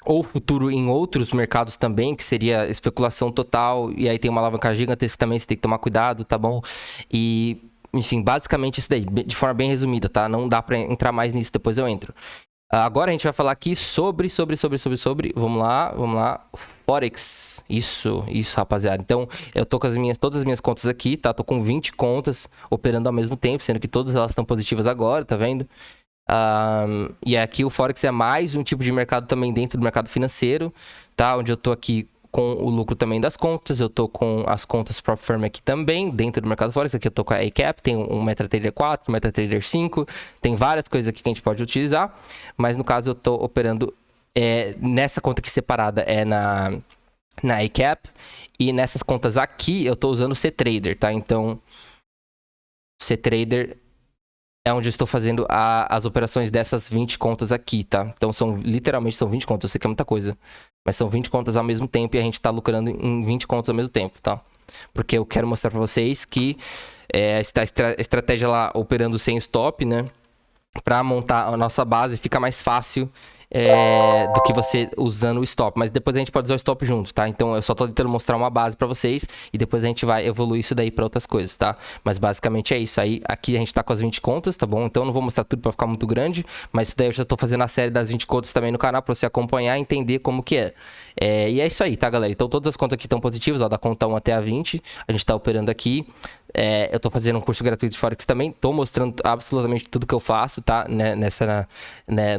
ou futuro em outros mercados também, que seria especulação total, e aí tem uma alavancagem gigantesca também, você tem que tomar cuidado, tá bom? E enfim, basicamente isso daí, de forma bem resumida, tá? Não dá pra entrar mais nisso, depois eu entro. Agora a gente vai falar aqui sobre, vamos lá, Forex. Isso, rapaziada. Então, eu tô com todas as minhas contas aqui, tá? Tô com 20 contas operando ao mesmo tempo, sendo que todas elas estão positivas agora, tá vendo? E aqui o Forex é mais um tipo de mercado também dentro do mercado financeiro, tá? Onde eu tô aqui com o lucro também das contas, eu tô com as contas Prop Firm aqui também, dentro do mercado Forex. Aqui eu tô com a ACAP, tem um MetaTrader 4, um MetaTrader 5, tem várias coisas aqui que a gente pode utilizar, mas no caso eu tô operando nessa conta aqui separada na ACAP, e nessas contas aqui eu tô usando o CTrader, tá? Então, CTrader é onde eu estou fazendo as operações dessas 20 contas aqui, tá? Então, literalmente são 20 contas, eu sei que é muita coisa. Mas são 20 contas ao mesmo tempo e a gente tá lucrando em 20 contas ao mesmo tempo, tá? Porque eu quero mostrar pra vocês que a estratégia lá operando sem stop, né? Pra montar a nossa base fica mais fácil do que você usando o stop. Mas depois a gente pode usar o stop junto, tá? Então eu só tô tentando mostrar uma base pra vocês e depois a gente vai evoluir isso daí pra outras coisas, tá? Mas basicamente é isso. Aí aqui a gente tá com as 20 contas, tá bom? Então eu não vou mostrar tudo pra ficar muito grande, mas isso daí eu já tô fazendo a série das 20 contas também no canal pra você acompanhar e entender como que é. E é isso aí, tá, galera? Então todas as contas aqui estão positivas, ó, da conta 1 até a 20. A gente tá operando aqui. Eu tô fazendo um curso gratuito de Forex também. Tô mostrando absolutamente tudo que eu faço, tá?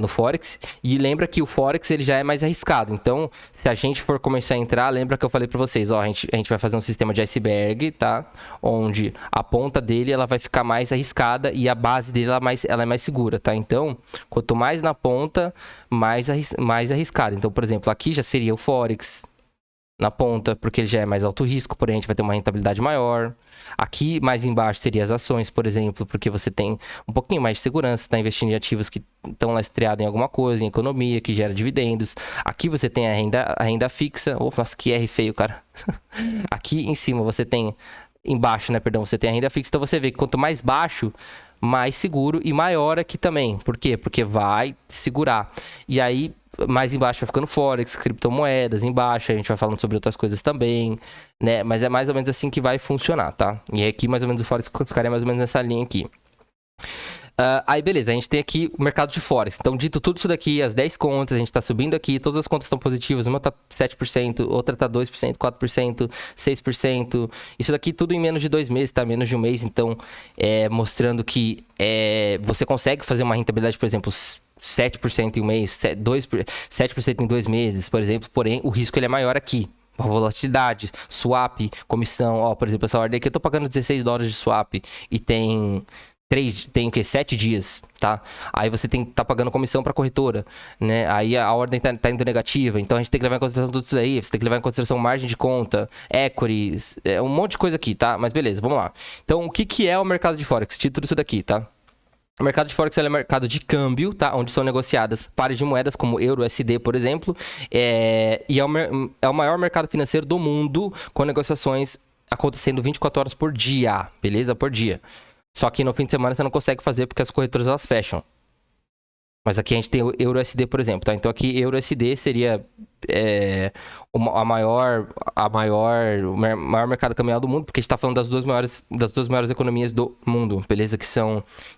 No Forex. E lembra que o Forex ele já é mais arriscado. Então, se a gente for começar a entrar, lembra que eu falei pra vocês, ó, a gente vai fazer um sistema de iceberg, tá? Onde a ponta dele ela vai ficar mais arriscada e a base dele ela é mais segura, tá? Então, quanto mais na ponta, mais arriscado. Então, por exemplo, aqui já seria o Forex na ponta, porque ele já é mais alto risco, porém a gente vai ter uma rentabilidade maior. Aqui mais embaixo seria as ações, por exemplo, porque você tem um pouquinho mais de segurança, está investindo em ativos que estão lastreados em alguma coisa, em economia, que gera dividendos. Aqui você tem a renda fixa. Oh, nossa, que R feio, cara. Aqui em cima você tem, embaixo, né, perdão, você tem a renda fixa. Então você vê que quanto mais baixo, mais seguro e maior aqui também. Por quê? Porque vai segurar. E aí, mais embaixo vai ficando Forex, criptomoedas, embaixo a gente vai falando sobre outras coisas também, né? Mas é mais ou menos assim que vai funcionar, tá? E aqui mais ou menos o Forex ficaria mais ou menos nessa linha aqui. Aí beleza, a gente tem aqui o mercado de Forex. Então, dito tudo isso daqui, as 10 contas, a gente tá subindo aqui, todas as contas estão positivas, uma tá 7%, outra tá 2%, 4%, 6%. Isso daqui tudo em menos de 2 meses, tá? Menos de um mês, então mostrando que você consegue fazer uma rentabilidade, por exemplo, 7% em um mês, 7% em 2 meses, por exemplo, porém o risco ele é maior aqui. Volatilidade, swap, comissão, ó, por exemplo, essa ordem aqui eu tô pagando $16 de swap e tem o que? 7 dias, tá? Aí você tá pagando comissão pra corretora, né? Aí a ordem tá indo negativa, então a gente tem que levar em consideração tudo isso daí. Você tem que levar em consideração margem de conta, equities, um monte de coisa aqui, tá? Mas beleza, vamos lá. Então, o que é o mercado de Forex? Título isso daqui, tá? O mercado de Forex é um mercado de câmbio, tá? Onde são negociadas pares de moedas como euro, USD, por exemplo. E é o maior mercado financeiro do mundo, com negociações acontecendo 24 horas por dia, beleza? Por dia. Só que no fim de semana você não consegue fazer porque as corretoras elas fecham. Mas aqui a gente tem o euro USD, por exemplo, tá? Então aqui euro USD seria o maior mercado cambial do mundo, porque a gente tá falando das duas maiores economias do mundo, beleza? Que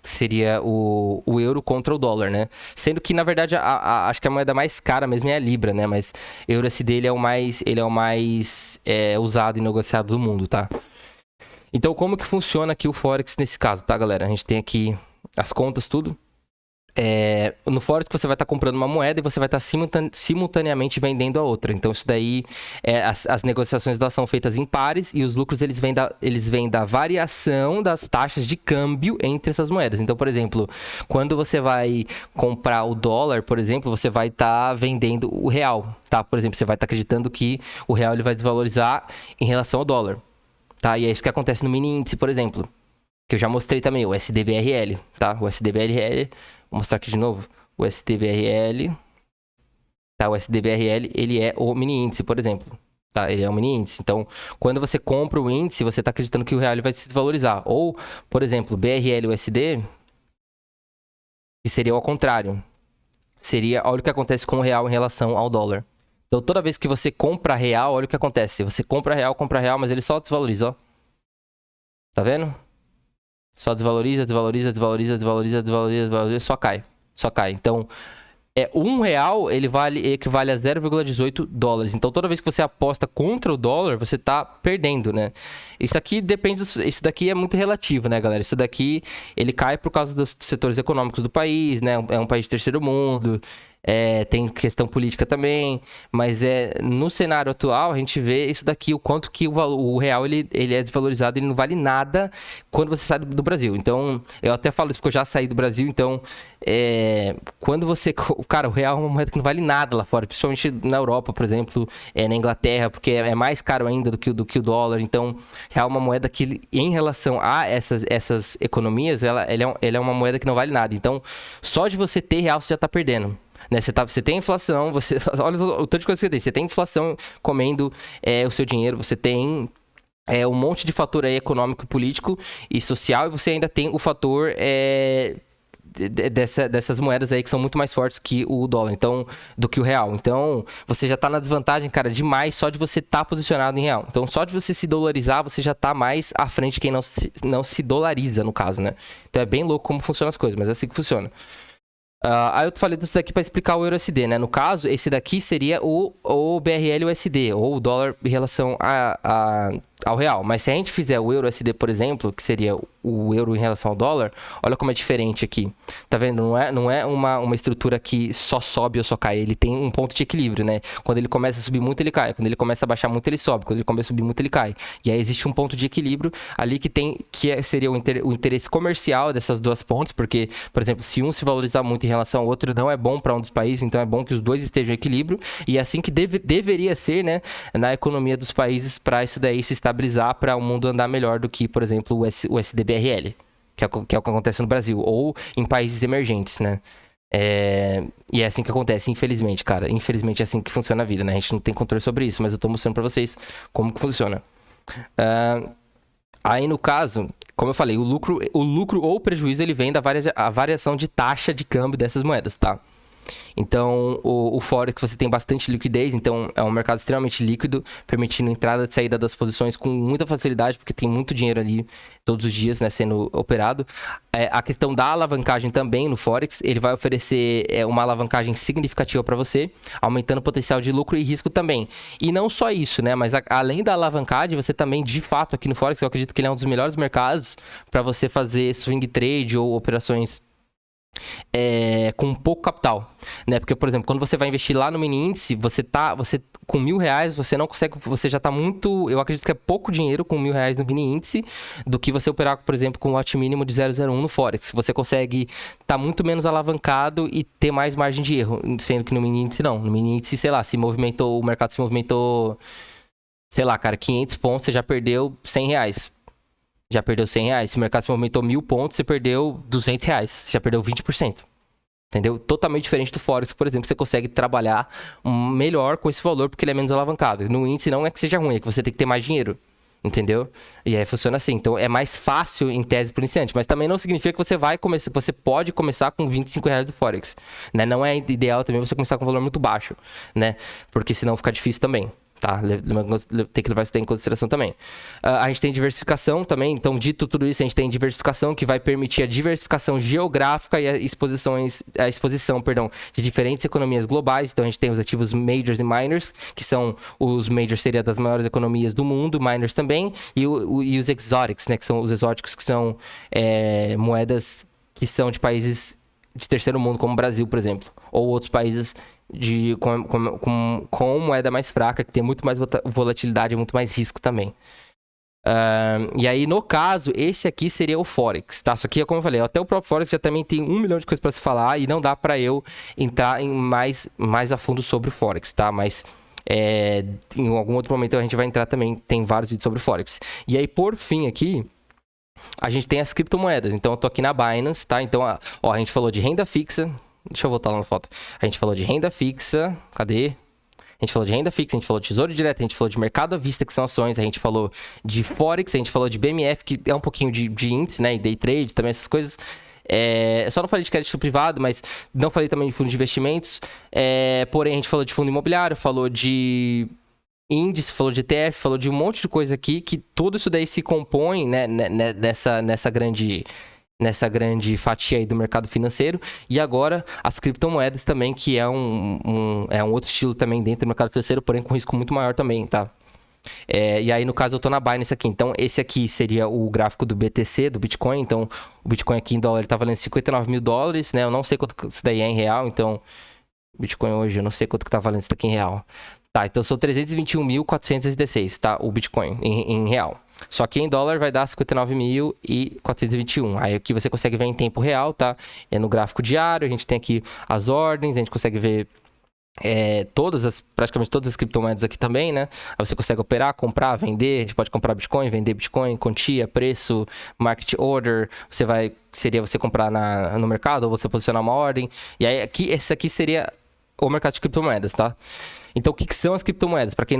seria o euro contra o dólar, né? Sendo que, na verdade, acho que a moeda mais cara mesmo é a Libra, né? Mas o euro USD ele é o mais usado e negociado do mundo, tá? Então, como que funciona aqui o Forex nesse caso, tá, galera? A gente tem aqui as contas, tudo. No Forex você vai estar comprando uma moeda e você vai estar simultaneamente vendendo a outra. Então, isso daí, as negociações elas são feitas em pares e os lucros eles vêm da variação das taxas de câmbio entre essas moedas. Então, por exemplo, quando você vai comprar o dólar, por exemplo, você vai estar vendendo o real, tá? Por exemplo, você vai estar acreditando que o real ele vai desvalorizar em relação ao dólar. Tá? E é isso que acontece no mini índice, por exemplo. Que eu já mostrei também, o SDBRL, tá? O SDBRL, vou mostrar aqui de novo. O SDBRL, tá? O SDBRL, ele é o mini índice, por exemplo. Tá? Ele é um mini índice. Então, quando você compra o índice, você tá acreditando que o real ele vai se desvalorizar. Ou, por exemplo, BRL-USD, que seria ao contrário. Olha o que acontece com o real em relação ao dólar. Então, toda vez que você compra real, olha o que acontece. Você compra real, mas ele só desvaloriza, ó. Tá vendo? Só desvaloriza, desvaloriza, desvaloriza, desvaloriza, desvaloriza, desvaloriza, só cai. Só cai. Então, R$ 1 equivale a 0,18 dólares. Então, toda vez que você aposta contra o dólar, você tá perdendo, né? Isso aqui depende... Isso daqui é muito relativo, né, galera? Isso daqui, ele cai por causa dos setores econômicos do país, né? É um país de terceiro mundo. Tem questão política também, mas no cenário atual a gente vê isso daqui, o quanto que o real ele é desvalorizado, ele não vale nada quando você sai do Brasil. Então, eu até falo isso porque eu já saí do Brasil, então, quando você... Cara, o real é uma moeda que não vale nada lá fora, principalmente na Europa, por exemplo, na Inglaterra, porque é mais caro ainda do que o dólar. Então, real é uma moeda que, em relação a essas economias, ela é uma moeda que não vale nada. Então, só de você ter real, você já tá perdendo. Né? Você tem inflação, olha o tanto de coisa que você tem. Você tem inflação comendo o seu dinheiro, você tem um monte de fator aí econômico, político e social, e você ainda tem o fator dessas moedas aí que são muito mais fortes que o dólar, então, do que o real. Então, você já tá na desvantagem, cara, demais só de você estar posicionado em real. Então, só de você se dolarizar, você já tá mais à frente de quem não se dolariza, no caso, né? Então, é bem louco como funcionam as coisas, mas é assim que funciona. Aí eu falei disso daqui para explicar o EURUSD, né? No caso, esse daqui seria o BRL-USD, ou o dólar em relação ao real. Mas se a gente fizer o EURUSD, por exemplo, que seria o euro em relação ao dólar, olha como é diferente aqui. Tá vendo? Não é uma estrutura que só sobe ou só cai. Ele tem um ponto de equilíbrio, né? Quando ele começa a subir muito, ele cai. Quando ele começa a baixar muito, ele sobe. Quando ele começa a subir muito, ele cai. E aí existe um ponto de equilíbrio ali seria o interesse comercial dessas duas pontes, porque, por exemplo, se um se valorizar muito em relação ao outro, não é bom para um dos países, então é bom que os dois estejam em equilíbrio. E é assim que deveria ser, né, na economia dos países, para isso daí se estabilizar, para o mundo andar melhor do que, por exemplo, o SDBRL, que é o que acontece no Brasil, ou em países emergentes, né? E é assim que acontece, infelizmente, cara. Infelizmente é assim que funciona a vida, né? A gente não tem controle sobre isso, mas eu tô mostrando pra vocês como que funciona. Aí, no caso, como eu falei, o lucro ou o prejuízo, ele vem da variação de taxa de câmbio dessas moedas, tá? Então, o Forex, você tem bastante liquidez, então é um mercado extremamente líquido, permitindo entrada e saída das posições com muita facilidade, porque tem muito dinheiro ali todos os dias, né, sendo operado. A questão da alavancagem também no Forex, ele vai oferecer uma alavancagem significativa para você, aumentando o potencial de lucro e risco também. E não só isso, né, mas além da alavancagem, você também, de fato, aqui no Forex, eu acredito que ele é um dos melhores mercados para você fazer swing trade ou operações com pouco capital, né? Porque, por exemplo, quando você vai investir lá no mini índice, você com R$ 1.000, você não consegue, você já tá muito, eu acredito que é pouco dinheiro com R$ 1.000 no mini índice, do que você operar, por exemplo, com um lote mínimo de 0,01 no Forex. Você consegue tá muito menos alavancado e ter mais margem de erro, sendo que no mini índice não. No mini índice, sei lá, o mercado se movimentou, sei lá, cara, 500 pontos, você já perdeu R$ 100. Já perdeu R$ 100. Se o mercado se movimentou 1.000 pontos, você perdeu R$ 200. Você já perdeu 20%. Entendeu? Totalmente diferente do Forex, por exemplo. Você consegue trabalhar melhor com esse valor, porque ele é menos alavancado. No índice não é que seja ruim, é que você tem que ter mais dinheiro. Entendeu? E aí funciona assim. Então é mais fácil em tese pro iniciante. Mas também não significa que você pode começar com R$ 25 do Forex. Né? Não é ideal também você começar com um valor muito baixo. Né? Porque senão fica difícil também. Tá? Tem que levar isso em consideração também. A gente tem diversificação também. Então, dito tudo isso, a gente tem diversificação, que vai permitir a diversificação geográfica e a exposição de diferentes economias globais. Então, a gente tem os ativos majors e minors, que são os majors, seria das maiores economias do mundo, minors também, e os exotics, né, que são os exóticos, que são moedas que são de países de terceiro mundo, como o Brasil, por exemplo, ou outros países com moeda mais fraca, que tem muito mais volatilidade e muito mais risco também. E aí, no caso, esse aqui seria o Forex, tá? Só que, como eu falei, até o próprio Forex já também tem 1 milhão de coisas para se falar e não dá para eu entrar em mais a fundo sobre o Forex, tá? Mas em algum outro momento a gente vai entrar também, tem vários vídeos sobre o Forex. E aí, por fim aqui, a gente tem as criptomoedas. Então, eu tô aqui na Binance, tá? Então, a gente falou de renda fixa. Deixa eu voltar lá na foto. A gente falou de renda fixa. Cadê? A gente falou de renda fixa, a gente falou de tesouro direto, a gente falou de mercado à vista, que são ações, a gente falou de Forex, a gente falou de BMF, que é um pouquinho de índice, né? E day trade, também essas coisas. Eu só não falei de crédito privado, mas não falei também de fundo de investimentos. Porém, a gente falou de fundo imobiliário, falou de índice, falou de ETF, falou de um monte de coisa aqui, que tudo isso daí se compõe, né, nessa grande fatia aí do mercado financeiro. E agora as criptomoedas também, que é um outro estilo também dentro do mercado financeiro, porém com risco muito maior também, tá? E aí, no caso, eu tô na Binance aqui. Então, esse aqui seria o gráfico do BTC, do Bitcoin. Então, o Bitcoin aqui em dólar ele tá valendo $59.000, né? Eu não sei quanto isso daí é em real. Então, Bitcoin hoje, eu não sei quanto que tá valendo isso daqui em real. Tá, então são 321.416, tá? O Bitcoin em real. Só que em dólar vai dar 59.421. Aí aqui você consegue ver em tempo real, tá? É no gráfico diário, a gente tem aqui as ordens, a gente consegue ver praticamente todas as criptomoedas aqui também, né? Aí você consegue operar, comprar, vender. A gente pode comprar Bitcoin, vender Bitcoin, quantia, preço, market order. Seria você comprar no mercado ou você posicionar uma ordem. E aí esse aqui seria o mercado de criptomoedas, tá? Então, o que são as criptomoedas? Para quem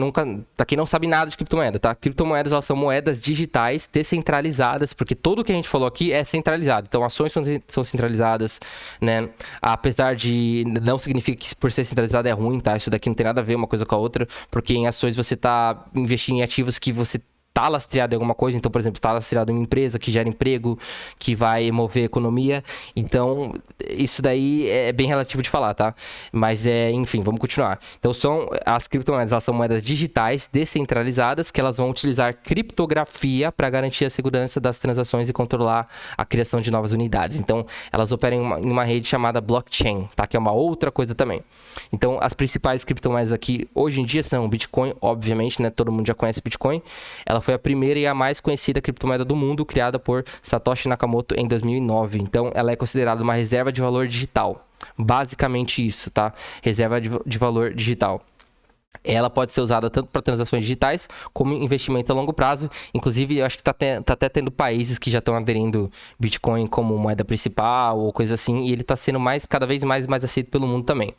não sabe nada de criptomoeda, tá? Criptomoedas, elas são moedas digitais descentralizadas, porque tudo que a gente falou aqui é centralizado. Então, ações são centralizadas, né? Apesar de não significa que por ser centralizado é ruim, tá? Isso daqui não tem nada a ver uma coisa com a outra, porque em ações você tá investindo em ativos que você está lastreado em alguma coisa. Então, por exemplo, está lastreado em uma empresa que gera emprego, que vai mover a economia. Então, isso daí é bem relativo de falar, tá? Mas, enfim, vamos continuar. Então, as criptomoedas, elas são moedas digitais descentralizadas que elas vão utilizar criptografia para garantir a segurança das transações e controlar a criação de novas unidades. Então, elas operam em uma rede chamada blockchain, tá? Que é uma outra coisa também. Então, as principais criptomoedas aqui hoje em dia são o Bitcoin, obviamente, né? Todo mundo já conhece o Bitcoin. Ela foi a primeira e a mais conhecida criptomoeda do mundo, criada por Satoshi Nakamoto em 2009. Então, ela é considerada uma reserva de valor digital. Basicamente isso, tá? Reserva de valor digital. Ela pode ser usada tanto para transações digitais como investimento a longo prazo. Inclusive, eu acho que tá até tendo países que já estão aderindo Bitcoin como moeda principal ou coisa assim. E ele está sendo cada vez mais aceito pelo mundo também.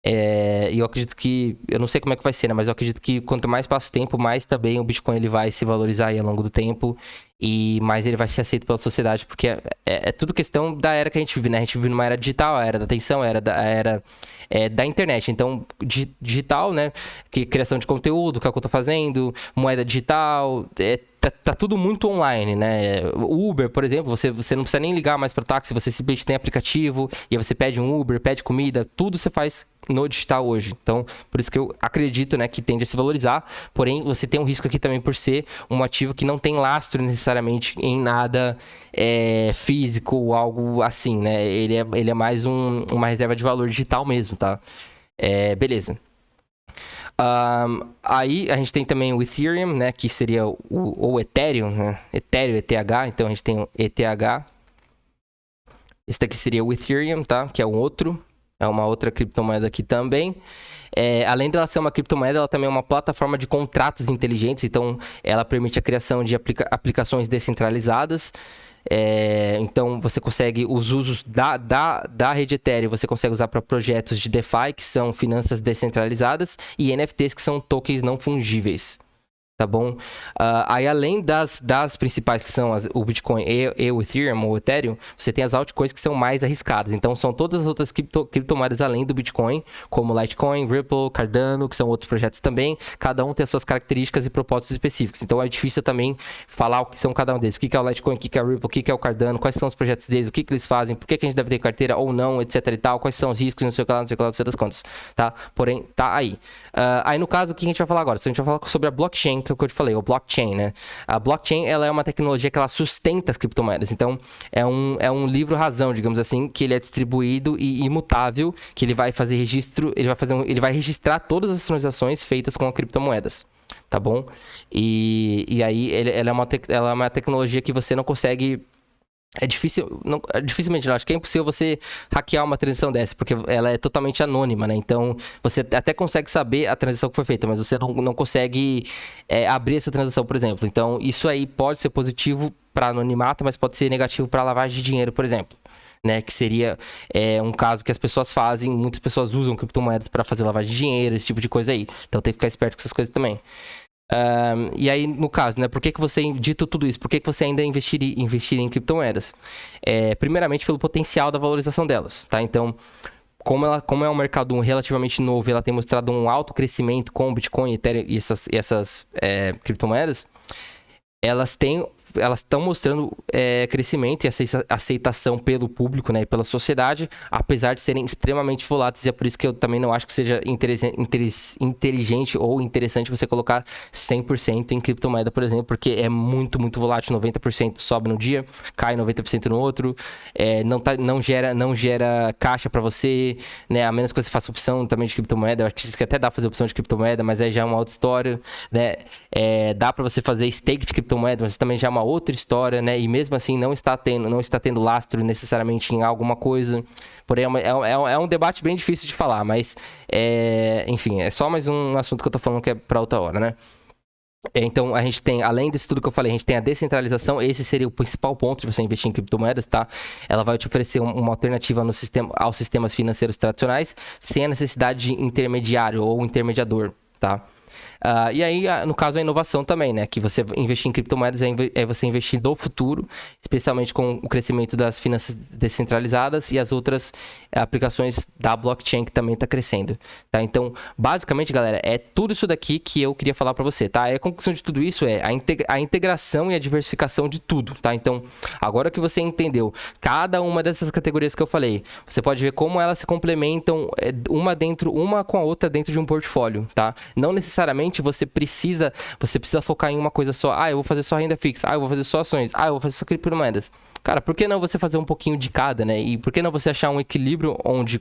E eu acredito que, eu não sei como é que vai ser, né? Mas eu acredito que quanto mais passa o tempo, mais também o Bitcoin ele vai se valorizar aí ao longo do tempo e mais ele vai ser aceito pela sociedade, porque é tudo questão da era que a gente vive, né? A gente vive numa era digital, a era da atenção, a era da internet. Então, digital, né? Que criação de conteúdo, que é o que eu tô fazendo, moeda digital, tá tudo muito online, né? O Uber, por exemplo, você não precisa nem ligar mais para o táxi, você simplesmente tem aplicativo e aí você pede um Uber, pede comida, tudo você faz no digital hoje. Então, por isso que eu acredito, né, que tende a se valorizar. Porém, você tem um risco aqui também por ser um ativo que não tem lastro necessariamente em nada físico ou algo assim, né? Ele é mais uma reserva de valor digital mesmo, tá? Beleza. Aí a gente tem também o Ethereum, né, que seria o Ethereum, né? Ethereum, ETH, então a gente tem o ETH. Esse daqui seria o Ethereum, tá? Que é uma outra criptomoeda aqui também. Além dela ser uma criptomoeda, ela também é uma plataforma de contratos inteligentes, então ela permite a criação de aplicações descentralizadas. Então você consegue os usos da rede Ethereum, você consegue usar para projetos de DeFi, que são finanças descentralizadas, e NFTs, que são tokens não fungíveis. Tá bom? Aí além das principais, que são o Bitcoin e o Ethereum, ou Ethereum, você tem as altcoins que são mais arriscadas. Então são todas as outras criptomoedas além do Bitcoin, como Litecoin, Ripple, Cardano, que são outros projetos também. Cada um tem as suas características e propósitos específicos. Então é difícil também falar o que são cada um deles. O que é o Litecoin, o que é o Ripple, o que é o Cardano, quais são os projetos deles, o que eles fazem, por que a gente deve ter carteira ou não, etc e tal, quais são os riscos, não sei o que lá, não sei das contas, tá? Porém, tá aí. Aí no caso, o que a gente vai falar agora? A gente vai falar sobre a blockchain, que é o que eu te falei, o blockchain, né? A blockchain, ela é uma tecnologia que ela sustenta as criptomoedas. Então, é um livro-razão, digamos assim, que ele é distribuído e imutável, que ele vai fazer registro, ele vai registrar todas as transações feitas com criptomoedas. Tá bom? E aí, ela é uma tecnologia que você não consegue... dificilmente, não, acho que é impossível você hackear uma transação dessa, porque ela é totalmente anônima, né? Então, você até consegue saber a transação que foi feita, mas você não consegue abrir essa transação, por exemplo. Então, isso aí pode ser positivo para anonimato, mas pode ser negativo para lavagem de dinheiro, por exemplo. Né, que seria um caso que as pessoas fazem, muitas pessoas usam criptomoedas para fazer lavagem de dinheiro, esse tipo de coisa aí. Então, tem que ficar esperto com essas coisas também. E aí, no caso, né, por que você, dito tudo isso, por que você ainda investiria em criptomoedas? Primeiramente, pelo potencial da valorização delas, tá? Então, como é um mercado relativamente novo, ela tem mostrado um alto crescimento com o Bitcoin, Ethereum e essas criptomoedas, elas estão mostrando crescimento e aceitação pelo público, né, e pela sociedade, apesar de serem extremamente voláteis. E é por isso que eu também não acho que seja inteligente ou interessante você colocar 100% em criptomoeda, por exemplo, porque é muito, muito volátil. 90% sobe no dia, cai 90% no outro, não gera caixa para você, né, a menos que você faça opção também de criptomoeda. Eu acho que até dá pra fazer opção de criptomoeda, mas aí já é uma outra história, né. Dá para você fazer stake de criptomoeda, mas também já é uma outra história, né? E mesmo assim não está tendo lastro necessariamente em alguma coisa. Porém, é um debate bem difícil de falar, mas enfim, é só mais um assunto que eu tô falando que é para outra hora, né? Então, a gente tem, além disso tudo que eu falei, a gente tem a descentralização. Esse seria o principal ponto de você investir em criptomoedas, tá? Ela vai te oferecer uma alternativa aos sistemas financeiros tradicionais, sem a necessidade de intermediário ou intermediador, tá? E aí, no caso, a inovação também, né? Que você investir em criptomoedas é você investir no futuro, especialmente com o crescimento das finanças descentralizadas e as outras aplicações da blockchain que também está crescendo, tá? Então, basicamente, galera, é tudo isso daqui que eu queria falar para você, tá? A conclusão de tudo isso é a integração e a diversificação de tudo, tá? Então, agora que você entendeu cada uma dessas categorias que eu falei, você pode ver como elas se complementam uma com a outra dentro de um portfólio, tá? Não necessariamente você precisa focar em uma coisa só. Eu vou fazer só renda fixa. Eu vou fazer só ações. Eu vou fazer só criptomoedas. Cara, por que não você fazer um pouquinho de cada, né? E por que não você achar um equilíbrio onde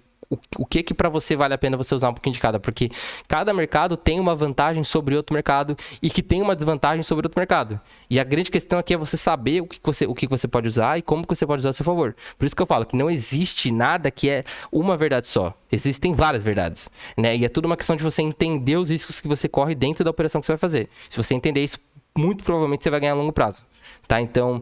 o que para você vale a pena você usar um pouquinho de cada? Porque cada mercado tem uma vantagem sobre outro mercado e que tem uma desvantagem sobre outro mercado. E a grande questão aqui é você saber o que você pode usar e como que você pode usar a seu favor. Por isso que eu falo que não existe nada que é uma verdade só. Existem várias verdades, né? E é tudo uma questão de você entender os riscos que você corre dentro da operação que você vai fazer. Se você entender isso, muito provavelmente você vai ganhar a longo prazo, tá? Então,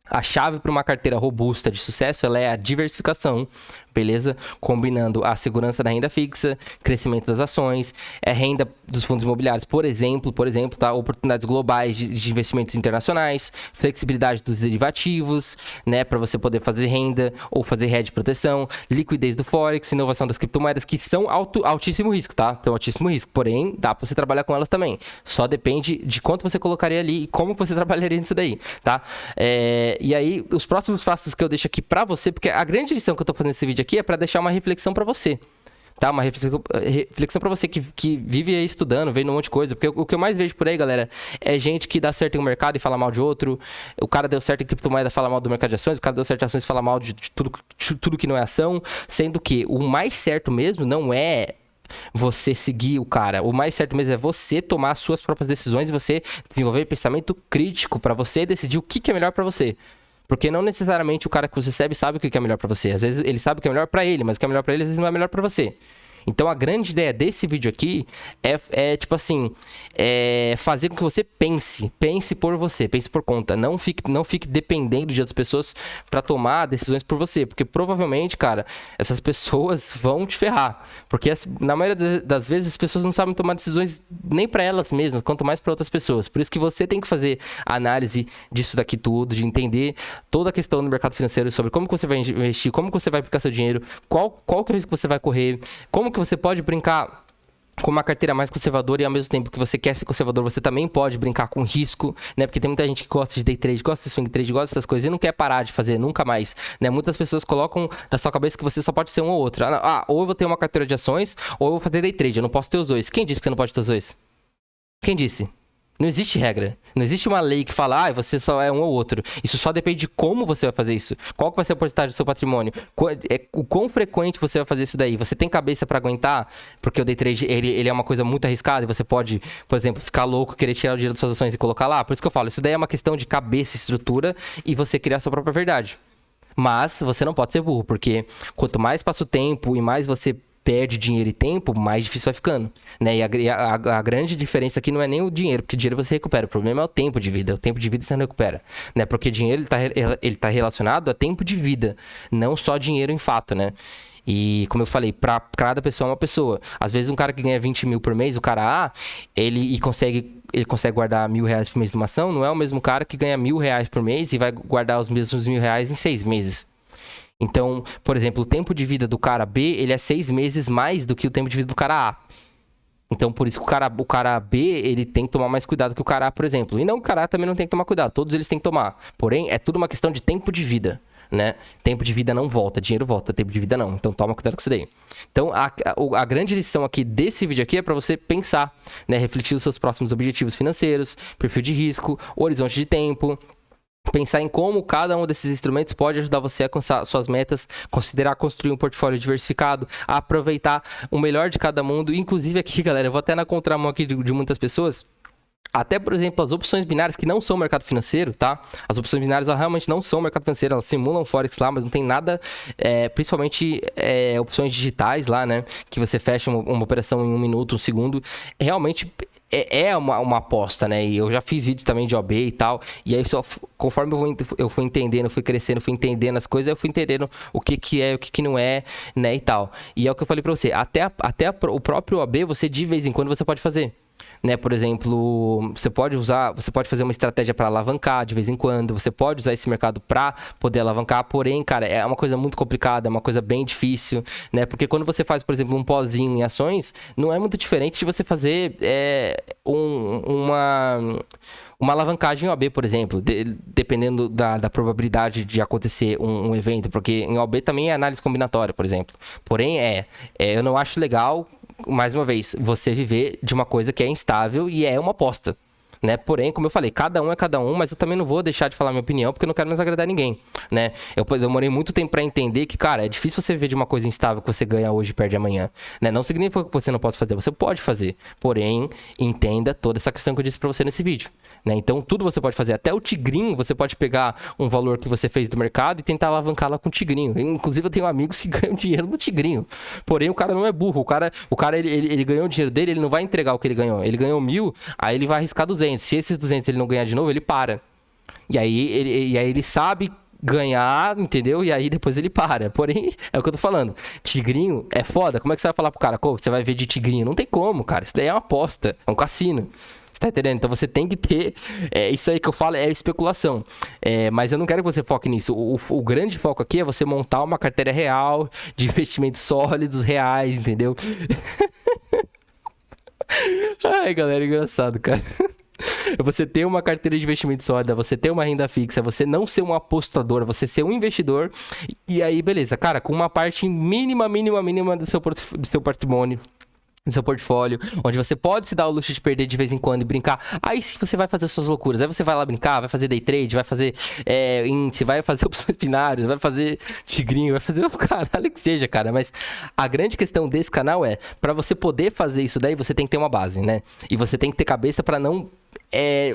a chave para uma carteira robusta de sucesso, ela é a diversificação, beleza? Combinando a segurança da renda fixa, crescimento das ações, renda dos fundos imobiliários, por exemplo, tá? Oportunidades globais de investimentos internacionais, flexibilidade dos derivativos, né? Para você poder fazer renda ou fazer hedge de proteção, liquidez do Forex, inovação das criptomoedas, que são altíssimo risco, tá? Então, altíssimo risco, porém, dá para você trabalhar com elas também. Só depende de quanto você colocaria ali e como você trabalharia nisso daí, tá? E aí, os próximos passos que eu deixo aqui pra você, porque a grande lição que eu tô fazendo nesse vídeo aqui é pra deixar uma reflexão pra você, tá? Uma reflexão pra você que vive aí estudando, vendo um monte de coisa. Porque o que eu mais vejo por aí, galera, é gente que dá certo em um mercado e fala mal de outro. O cara deu certo em criptomoeda e fala mal do mercado de ações. O cara deu certo em ações e fala mal de tudo que não é ação. Sendo que o mais certo mesmo não é você seguir o cara. O mais certo mesmo é você tomar as suas próprias decisões e você desenvolver pensamento crítico pra você decidir o que é melhor pra você. Porque não necessariamente o cara que você sabe o que é melhor pra você. Às vezes ele sabe o que é melhor pra ele, mas o que é melhor pra ele às vezes não é melhor pra você. Então a grande ideia desse vídeo aqui tipo assim, fazer com que você pense por você, pense por conta, não fique dependendo de outras pessoas pra tomar decisões por você, porque provavelmente, cara, essas pessoas vão te ferrar, porque na maioria das vezes as pessoas não sabem tomar decisões nem pra elas mesmas, quanto mais pra outras pessoas. Por isso que você tem que fazer análise disso daqui tudo, de entender toda a questão do mercado financeiro, sobre como que você vai investir, como que você vai aplicar seu dinheiro, qual que é o risco que você vai correr, como que você pode brincar com uma carteira mais conservadora e ao mesmo tempo que você quer ser conservador, você também pode brincar com risco, né? Porque tem muita gente que gosta de day trade, gosta de swing trade, gosta dessas coisas e não quer parar de fazer nunca mais, né? Muitas pessoas colocam na sua cabeça que você só pode ser um ou outro. Ou eu vou ter uma carteira de ações, ou eu vou fazer day trade, eu não posso ter os dois. Quem disse que você não pode ter os dois? Quem disse? Não existe regra. Não existe uma lei que fala, você só é um ou outro. Isso só depende de como você vai fazer isso. Qual que vai ser a porcentagem do seu patrimônio? O quão frequente você vai fazer isso daí? Você tem cabeça pra aguentar? Porque o day trade, ele é uma coisa muito arriscada e você pode, por exemplo, ficar louco, querer tirar o dinheiro das suas ações e colocar lá. Por isso que eu falo, isso daí é uma questão de cabeça, estrutura e você criar a sua própria verdade. Mas você não pode ser burro, porque quanto mais passa o tempo e mais você perde dinheiro e tempo, mais difícil vai ficando, né? E a grande diferença aqui não é nem o dinheiro, porque dinheiro você recupera. O problema é o tempo de vida. O tempo de vida você não recupera, né? Porque dinheiro ele tá relacionado a tempo de vida, não só dinheiro em fato, né? E como eu falei, pra cada pessoa é uma pessoa. Às vezes um cara que ganha 20 mil por mês, o cara ele consegue guardar R$1.000 por mês numa ação, não é o mesmo cara que ganha R$1.000 por mês e vai guardar os mesmos R$1.000 em 6 meses. Então, por exemplo, o tempo de vida do cara B, ele é 6 meses mais do que o tempo de vida do cara A. Então, por isso que o cara B, ele tem que tomar mais cuidado que o cara A, por exemplo. E não, o cara A também não tem que tomar cuidado, todos eles têm que tomar. Porém, é tudo uma questão de tempo de vida, né? Tempo de vida não volta, dinheiro volta, tempo de vida não. Então, toma cuidado com isso daí. Então, a grande lição aqui desse vídeo aqui é para você pensar, né? Refletir os seus próximos objetivos financeiros, perfil de risco, horizonte de tempo. Pensar em como cada um desses instrumentos pode ajudar você a alcançar suas metas, considerar construir um portfólio diversificado, aproveitar o melhor de cada mundo. Inclusive aqui, galera, eu vou até na contramão aqui de muitas pessoas. Até, por exemplo, as opções binárias que não são mercado financeiro, tá? As opções binárias, elas realmente não são mercado financeiro, elas simulam Forex lá, mas não tem nada, principalmente opções digitais lá, né? Que você fecha uma operação em 1 minuto, 1 segundo. Realmente é uma aposta, né? E eu já fiz vídeos também de OB e tal. E aí, conforme eu fui entendendo, fui crescendo, fui entendendo as coisas, eu fui entendendo o que é, o que não é, né? E tal. E é o que eu falei pra você. Até o próprio OB, você de vez em quando você pode fazer. Né, por exemplo, você pode fazer uma estratégia para alavancar de vez em quando, você pode usar esse mercado para poder alavancar, porém, cara, é uma coisa muito complicada, é uma coisa bem difícil, né, porque quando você faz, por exemplo, um pozinho em ações, não é muito diferente de você fazer uma alavancagem em OB, por exemplo, dependendo da probabilidade de acontecer um evento, porque em OB também é análise combinatória, por exemplo, porém eu não acho legal, mais uma vez, você viver de uma coisa que é instável e é uma aposta, né? Porém, como eu falei, cada um é cada um, mas eu também não vou deixar de falar minha opinião, porque eu não quero mais agradar ninguém, né? Eu demorei muito tempo pra entender que, cara, é difícil você viver de uma coisa instável que você ganha hoje e perde amanhã, né? Não significa que você não possa fazer, você pode fazer, porém, entenda toda essa questão que eu disse pra você nesse vídeo, né? Então, tudo você pode fazer, até o tigrinho, você pode pegar um valor que você fez do mercado e tentar alavancar lá com o tigrinho. Inclusive, eu tenho amigos que ganham dinheiro no tigrinho, porém, o cara não é burro, o cara ele ganhou o dinheiro dele, ele não vai entregar o que ele ganhou 1.000, aí ele vai arriscar 200. Se esses 200 ele não ganhar de novo, ele para. E aí ele sabe ganhar, entendeu? E aí depois ele para. Porém, é o que eu tô falando. Tigrinho é foda. Como é que você vai falar pro cara? Pô, você vai ver de tigrinho? Não tem como, cara. Isso daí é uma aposta. É um cassino. Você tá entendendo? Então você tem que ter... isso aí que eu falo é especulação. Mas eu não quero que você foque nisso. O grande foco aqui é você montar uma carteira real de investimentos sólidos, reais, entendeu? Ai, galera, engraçado, cara. Você ter uma carteira de investimento sólida, você ter uma renda fixa, você não ser um apostador, você ser um investidor. E aí, beleza, cara, com uma parte mínima do seu patrimônio, do seu portfólio, onde você pode se dar o luxo de perder de vez em quando e brincar. Aí sim você vai fazer suas loucuras. Aí você vai lá brincar, vai fazer day trade, vai fazer índice, vai fazer opções binárias, vai fazer tigrinho, vai fazer o caralho que seja, cara. Mas a grande questão desse canal é, pra você poder fazer isso daí, você tem que ter uma base, né? E você tem que ter cabeça pra não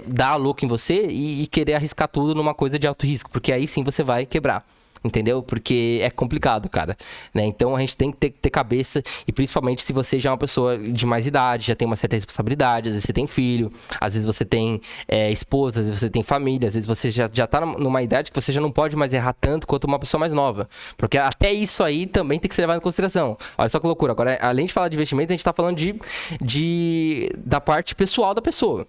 dar a louca em você e querer arriscar tudo numa coisa de alto risco, porque aí sim você vai quebrar. Entendeu? Porque é complicado, cara, né? Então a gente tem que ter cabeça, e principalmente se você já é uma pessoa de mais idade, já tem uma certa responsabilidade, às vezes você tem filho, às vezes você tem esposa, às vezes você tem família, às vezes você já tá numa idade que você já não pode mais errar tanto quanto uma pessoa mais nova. Porque até isso aí também tem que ser levado em consideração. Olha só que loucura. Agora, além de falar de investimento, a gente tá falando da parte pessoal da pessoa.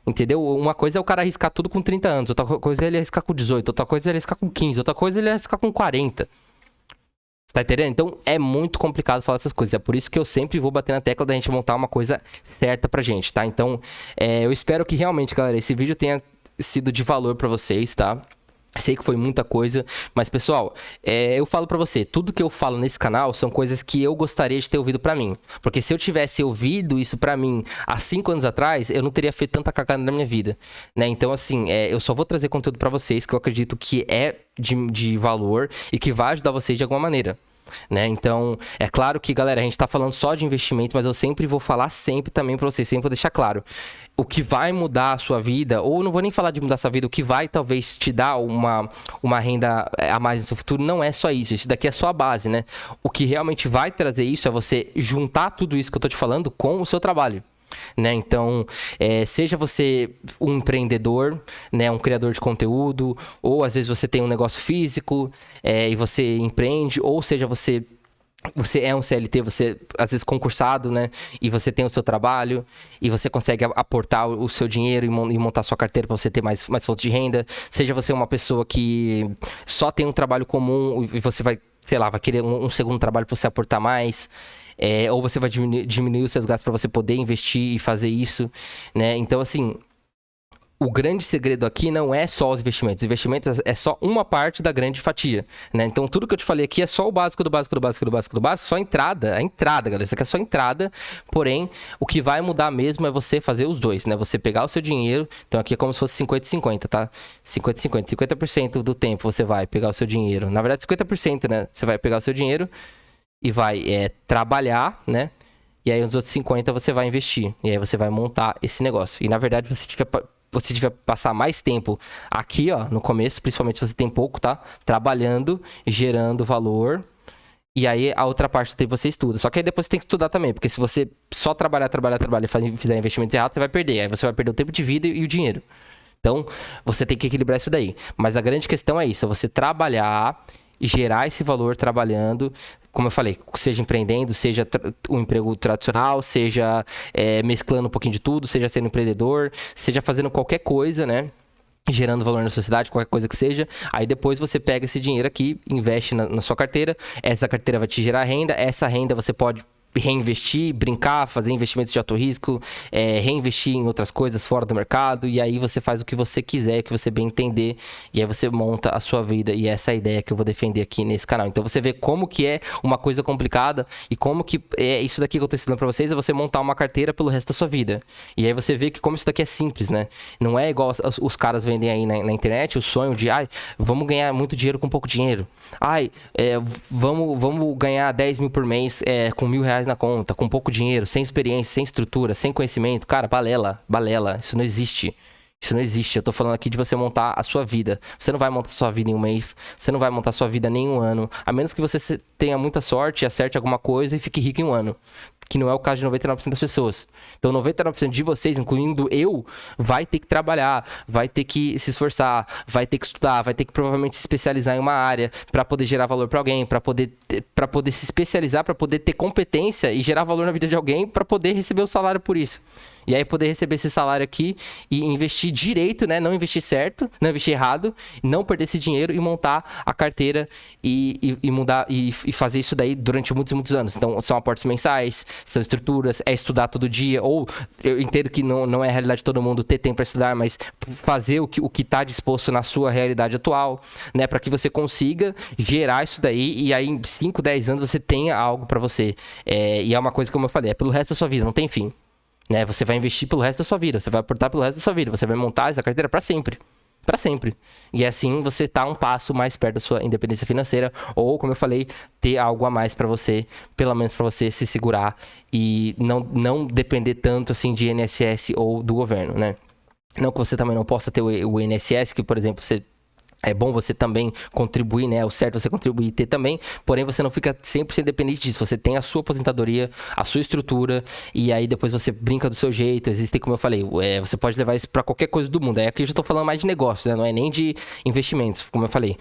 Entendeu? Uma coisa é o cara arriscar tudo com 30 anos, outra coisa é ele arriscar com 18, outra coisa é ele arriscar com 15, outra coisa é ele arriscar com 40. Você tá entendendo? Então é muito complicado falar essas coisas. É por isso que eu sempre vou bater na tecla da gente montar uma coisa certa pra gente, tá? Então eu espero que realmente, galera, esse vídeo tenha sido de valor pra vocês, tá? Sei que foi muita coisa, mas pessoal, eu falo pra você, tudo que eu falo nesse canal são coisas que eu gostaria de ter ouvido pra mim. Porque se eu tivesse ouvido isso pra mim há 5 anos atrás, eu não teria feito tanta cagada na minha vida, né? Então assim, eu só vou trazer conteúdo pra vocês que eu acredito que é de valor e que vai ajudar vocês de alguma maneira. Né? Então, é claro que, galera, a gente tá falando só de investimento, mas eu sempre vou falar sempre também pra vocês, sempre vou deixar claro. O que vai mudar a sua vida, ou não vou nem falar de mudar a sua vida, o que vai talvez te dar uma renda a mais no seu futuro, não é só isso. Isso daqui é só a base, né? O que realmente vai trazer isso é você juntar tudo isso que eu tô te falando com o seu trabalho. Né? Então, seja você um empreendedor, né? Um criador de conteúdo, ou às vezes você tem um negócio físico e você empreende, ou seja você você é um CLT, você às vezes concursado, né? E você tem o seu trabalho e você consegue aportar o seu dinheiro e montar sua carteira para você ter mais fontes de renda. Seja você uma pessoa que só tem um trabalho comum e você vai, sei lá, vai querer um segundo trabalho para você aportar mais. Ou você vai diminuir os seus gastos para você poder investir e fazer isso, né? Então, assim, o grande segredo aqui não é só os investimentos. Os investimentos é só uma parte da grande fatia, né? Então, tudo que eu te falei aqui é só o básico do básico do básico do básico do básico, só a entrada, galera. Isso aqui é só a entrada, porém, o que vai mudar mesmo é você fazer os dois, né? Você pegar o seu dinheiro, então aqui é como se fosse 50 e 50, tá? 50 e 50. 50% do tempo você vai pegar o seu dinheiro. Na verdade, 50%, né? Você vai pegar o seu dinheiro e vai trabalhar, né? E aí os outros 50 você vai investir. E aí você vai montar esse negócio. E na verdade você tiver passar mais tempo aqui, ó, no começo, principalmente se você tem pouco, tá? Trabalhando, gerando valor. E aí a outra parte do tempo você estuda. Só que aí depois você tem que estudar também, porque se você só trabalhar e fizer investimentos errados, você vai perder. Aí você vai perder o tempo de vida e o dinheiro. Então, você tem que equilibrar isso daí. Mas a grande questão é isso, é você trabalhar, gerar esse valor trabalhando, como eu falei, seja empreendendo, seja um emprego tradicional, seja mesclando um pouquinho de tudo, seja sendo empreendedor, seja fazendo qualquer coisa, né? Gerando valor na sociedade, qualquer coisa que seja. Aí depois você pega esse dinheiro aqui, investe na sua carteira. Essa carteira vai te gerar renda. Essa renda você pode reinvestir, brincar, fazer investimentos de alto risco, reinvestir em outras coisas fora do mercado, e aí você faz o que você quiser, o que você bem entender, e aí você monta a sua vida, e essa é a ideia que eu vou defender aqui nesse canal. Então você vê como que é uma coisa complicada, e como que é isso daqui que eu tô ensinando pra vocês, é você montar uma carteira pelo resto da sua vida. E aí você vê que como isso daqui é simples, né? Não é igual os caras vendem aí na internet, o sonho de, vamos ganhar muito dinheiro com pouco dinheiro. Vamos ganhar 10 mil por mês com R$1.000 na conta, com pouco dinheiro, sem experiência, sem estrutura, sem conhecimento. Cara, balela. Isso não existe. Isso não existe. Eu tô falando aqui de você montar a sua vida. Você não vai montar a sua vida em um mês. Você não vai montar a sua vida nem em um ano. A menos que você tenha muita sorte, acerte alguma coisa e fique rico em um ano. Que não é o caso de 99% das pessoas. Então, 99% de vocês, incluindo eu, vai ter que trabalhar, vai ter que se esforçar, vai ter que estudar, vai ter que provavelmente se especializar em uma área para poder gerar valor para alguém, para poder se especializar, para poder ter competência e gerar valor na vida de alguém, para poder receber o salário por isso. E aí poder receber esse salário aqui e investir direito, né? Não investir certo, não investir errado, não perder esse dinheiro e montar a carteira e mudar e fazer isso daí durante muitos e muitos anos. Então, são aportes mensais, são estruturas, é estudar todo dia, ou eu entendo que não é a realidade de todo mundo ter tempo para estudar, mas fazer o que está disposto na sua realidade atual, né? Para que você consiga gerar isso daí e aí em 5, 10 anos você tenha algo para você. E é uma coisa, como eu falei, é pelo resto da sua vida, não tem fim. Né? Você vai investir pelo resto da sua vida, você vai aportar pelo resto da sua vida, você vai montar essa carteira para sempre. Para sempre. E assim você tá um passo mais perto da sua independência financeira, ou, como eu falei, ter algo a mais para você, pelo menos para você se segurar e não depender tanto assim de INSS ou do governo, né? Não que você também não possa ter o INSS, que, por exemplo, é bom você também contribuir, né? O certo é você contribuir e ter também, porém você não fica 100% dependente disso. Você tem a sua aposentadoria, a sua estrutura, e aí depois você brinca do seu jeito. Existem, como eu falei, você pode levar isso para qualquer coisa do mundo. Aqui eu já tô falando mais de negócio, né? Não é nem de investimentos, como eu falei.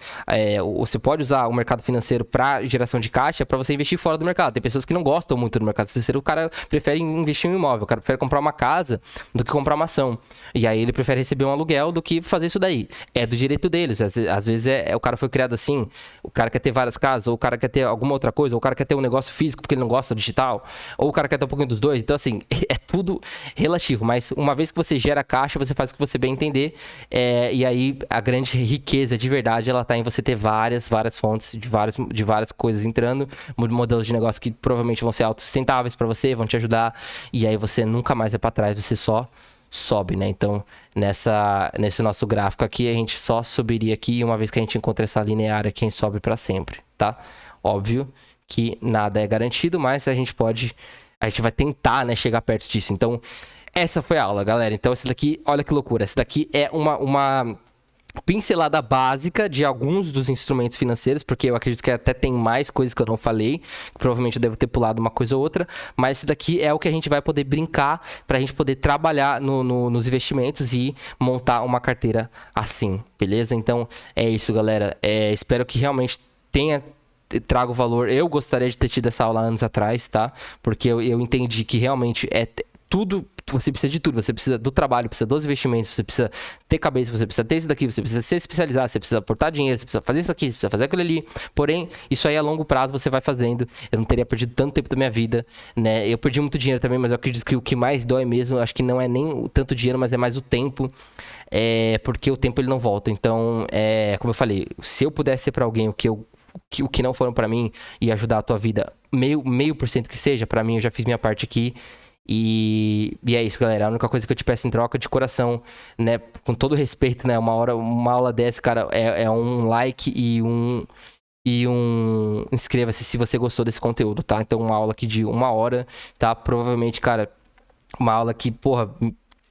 Você pode usar o mercado financeiro para geração de caixa para você investir fora do mercado. Tem pessoas que não gostam muito do mercado financeiro, o cara prefere investir em um imóvel, o cara prefere comprar uma casa do que comprar uma ação. E aí ele prefere receber um aluguel do que fazer isso daí. É do direito deles. Às vezes o cara foi criado assim, o cara quer ter várias casas, ou o cara quer ter alguma outra coisa, ou o cara quer ter um negócio físico porque ele não gosta do digital, ou o cara quer ter um pouquinho dos dois. Então, assim, é tudo relativo. Mas uma vez que você gera caixa, você faz o que você bem entender. E aí a grande riqueza de verdade, ela tá em você ter várias fontes de várias coisas entrando, modelos de negócio que provavelmente vão ser autossustentáveis para você, vão te ajudar. E aí você nunca mais vai para trás, você só sobe, né? Então, nesse nosso gráfico aqui, a gente só subiria aqui, e uma vez que a gente encontra essa linear aqui, a gente sobe para sempre, tá? Óbvio que nada é garantido, mas a gente vai tentar, né, chegar perto disso. Então, essa foi a aula, galera. Então, essa daqui, olha que loucura, essa daqui é uma pincelada básica de alguns dos instrumentos financeiros, porque eu acredito que até tem mais coisas que eu não falei, que provavelmente eu devo ter pulado uma coisa ou outra, mas esse daqui é o que a gente vai poder brincar para a gente poder trabalhar nos investimentos e montar uma carteira assim, beleza? Então é isso, galera. Espero que realmente tenha trago valor. Eu gostaria de ter tido essa aula anos atrás, tá? Porque eu entendi que realmente tudo, você precisa de tudo, você precisa do trabalho, precisa dos investimentos, você precisa ter cabeça, você precisa ter isso daqui, você precisa se especializar, você precisa aportar dinheiro, você precisa fazer isso aqui, você precisa fazer aquilo ali. Porém, isso aí a longo prazo você vai fazendo. Eu não teria perdido tanto tempo da minha vida, né? Eu perdi muito dinheiro também, mas eu acredito que o que mais dói mesmo, acho que não é nem o tanto dinheiro, mas é mais o tempo. Porque o tempo ele não volta. Então, como eu falei, se eu pudesse ser pra alguém o que não foram pra mim e ajudar a tua vida, meio por cento que seja, pra mim eu já fiz minha parte aqui. E é isso, galera. A única coisa que eu te peço em troca de coração, né? Com todo respeito, né? Uma aula dessa, cara, é um like e um inscreva-se se você gostou desse conteúdo, tá? Então, uma aula aqui de 1 hora, tá? Provavelmente, cara, uma aula que, porra,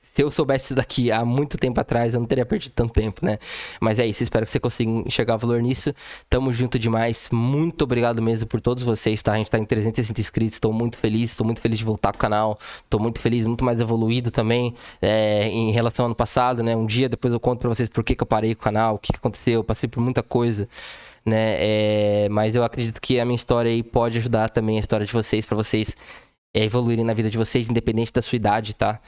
se eu soubesse isso daqui há muito tempo atrás, eu não teria perdido tanto tempo, né? Mas é isso, espero que você consiga enxergar valor nisso. Tamo junto demais. Muito obrigado mesmo por todos vocês, tá? A gente tá em 360 inscritos, tô muito feliz de voltar pro canal. Tô muito feliz, muito mais evoluído também em relação ao ano passado, né? Um dia depois eu conto pra vocês por que eu parei com o canal, o que aconteceu, eu passei por muita coisa, né? Mas eu acredito que a minha história aí pode ajudar também a história de vocês, pra vocês evoluírem na vida de vocês, independente da sua idade, tá?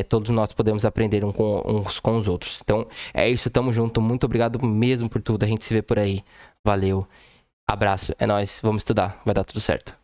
Todos nós podemos aprender uns com os outros. Então, é isso, tamo junto. Muito obrigado mesmo por tudo. A gente se vê por aí. Valeu. Abraço. É nóis. Vamos estudar. Vai dar tudo certo.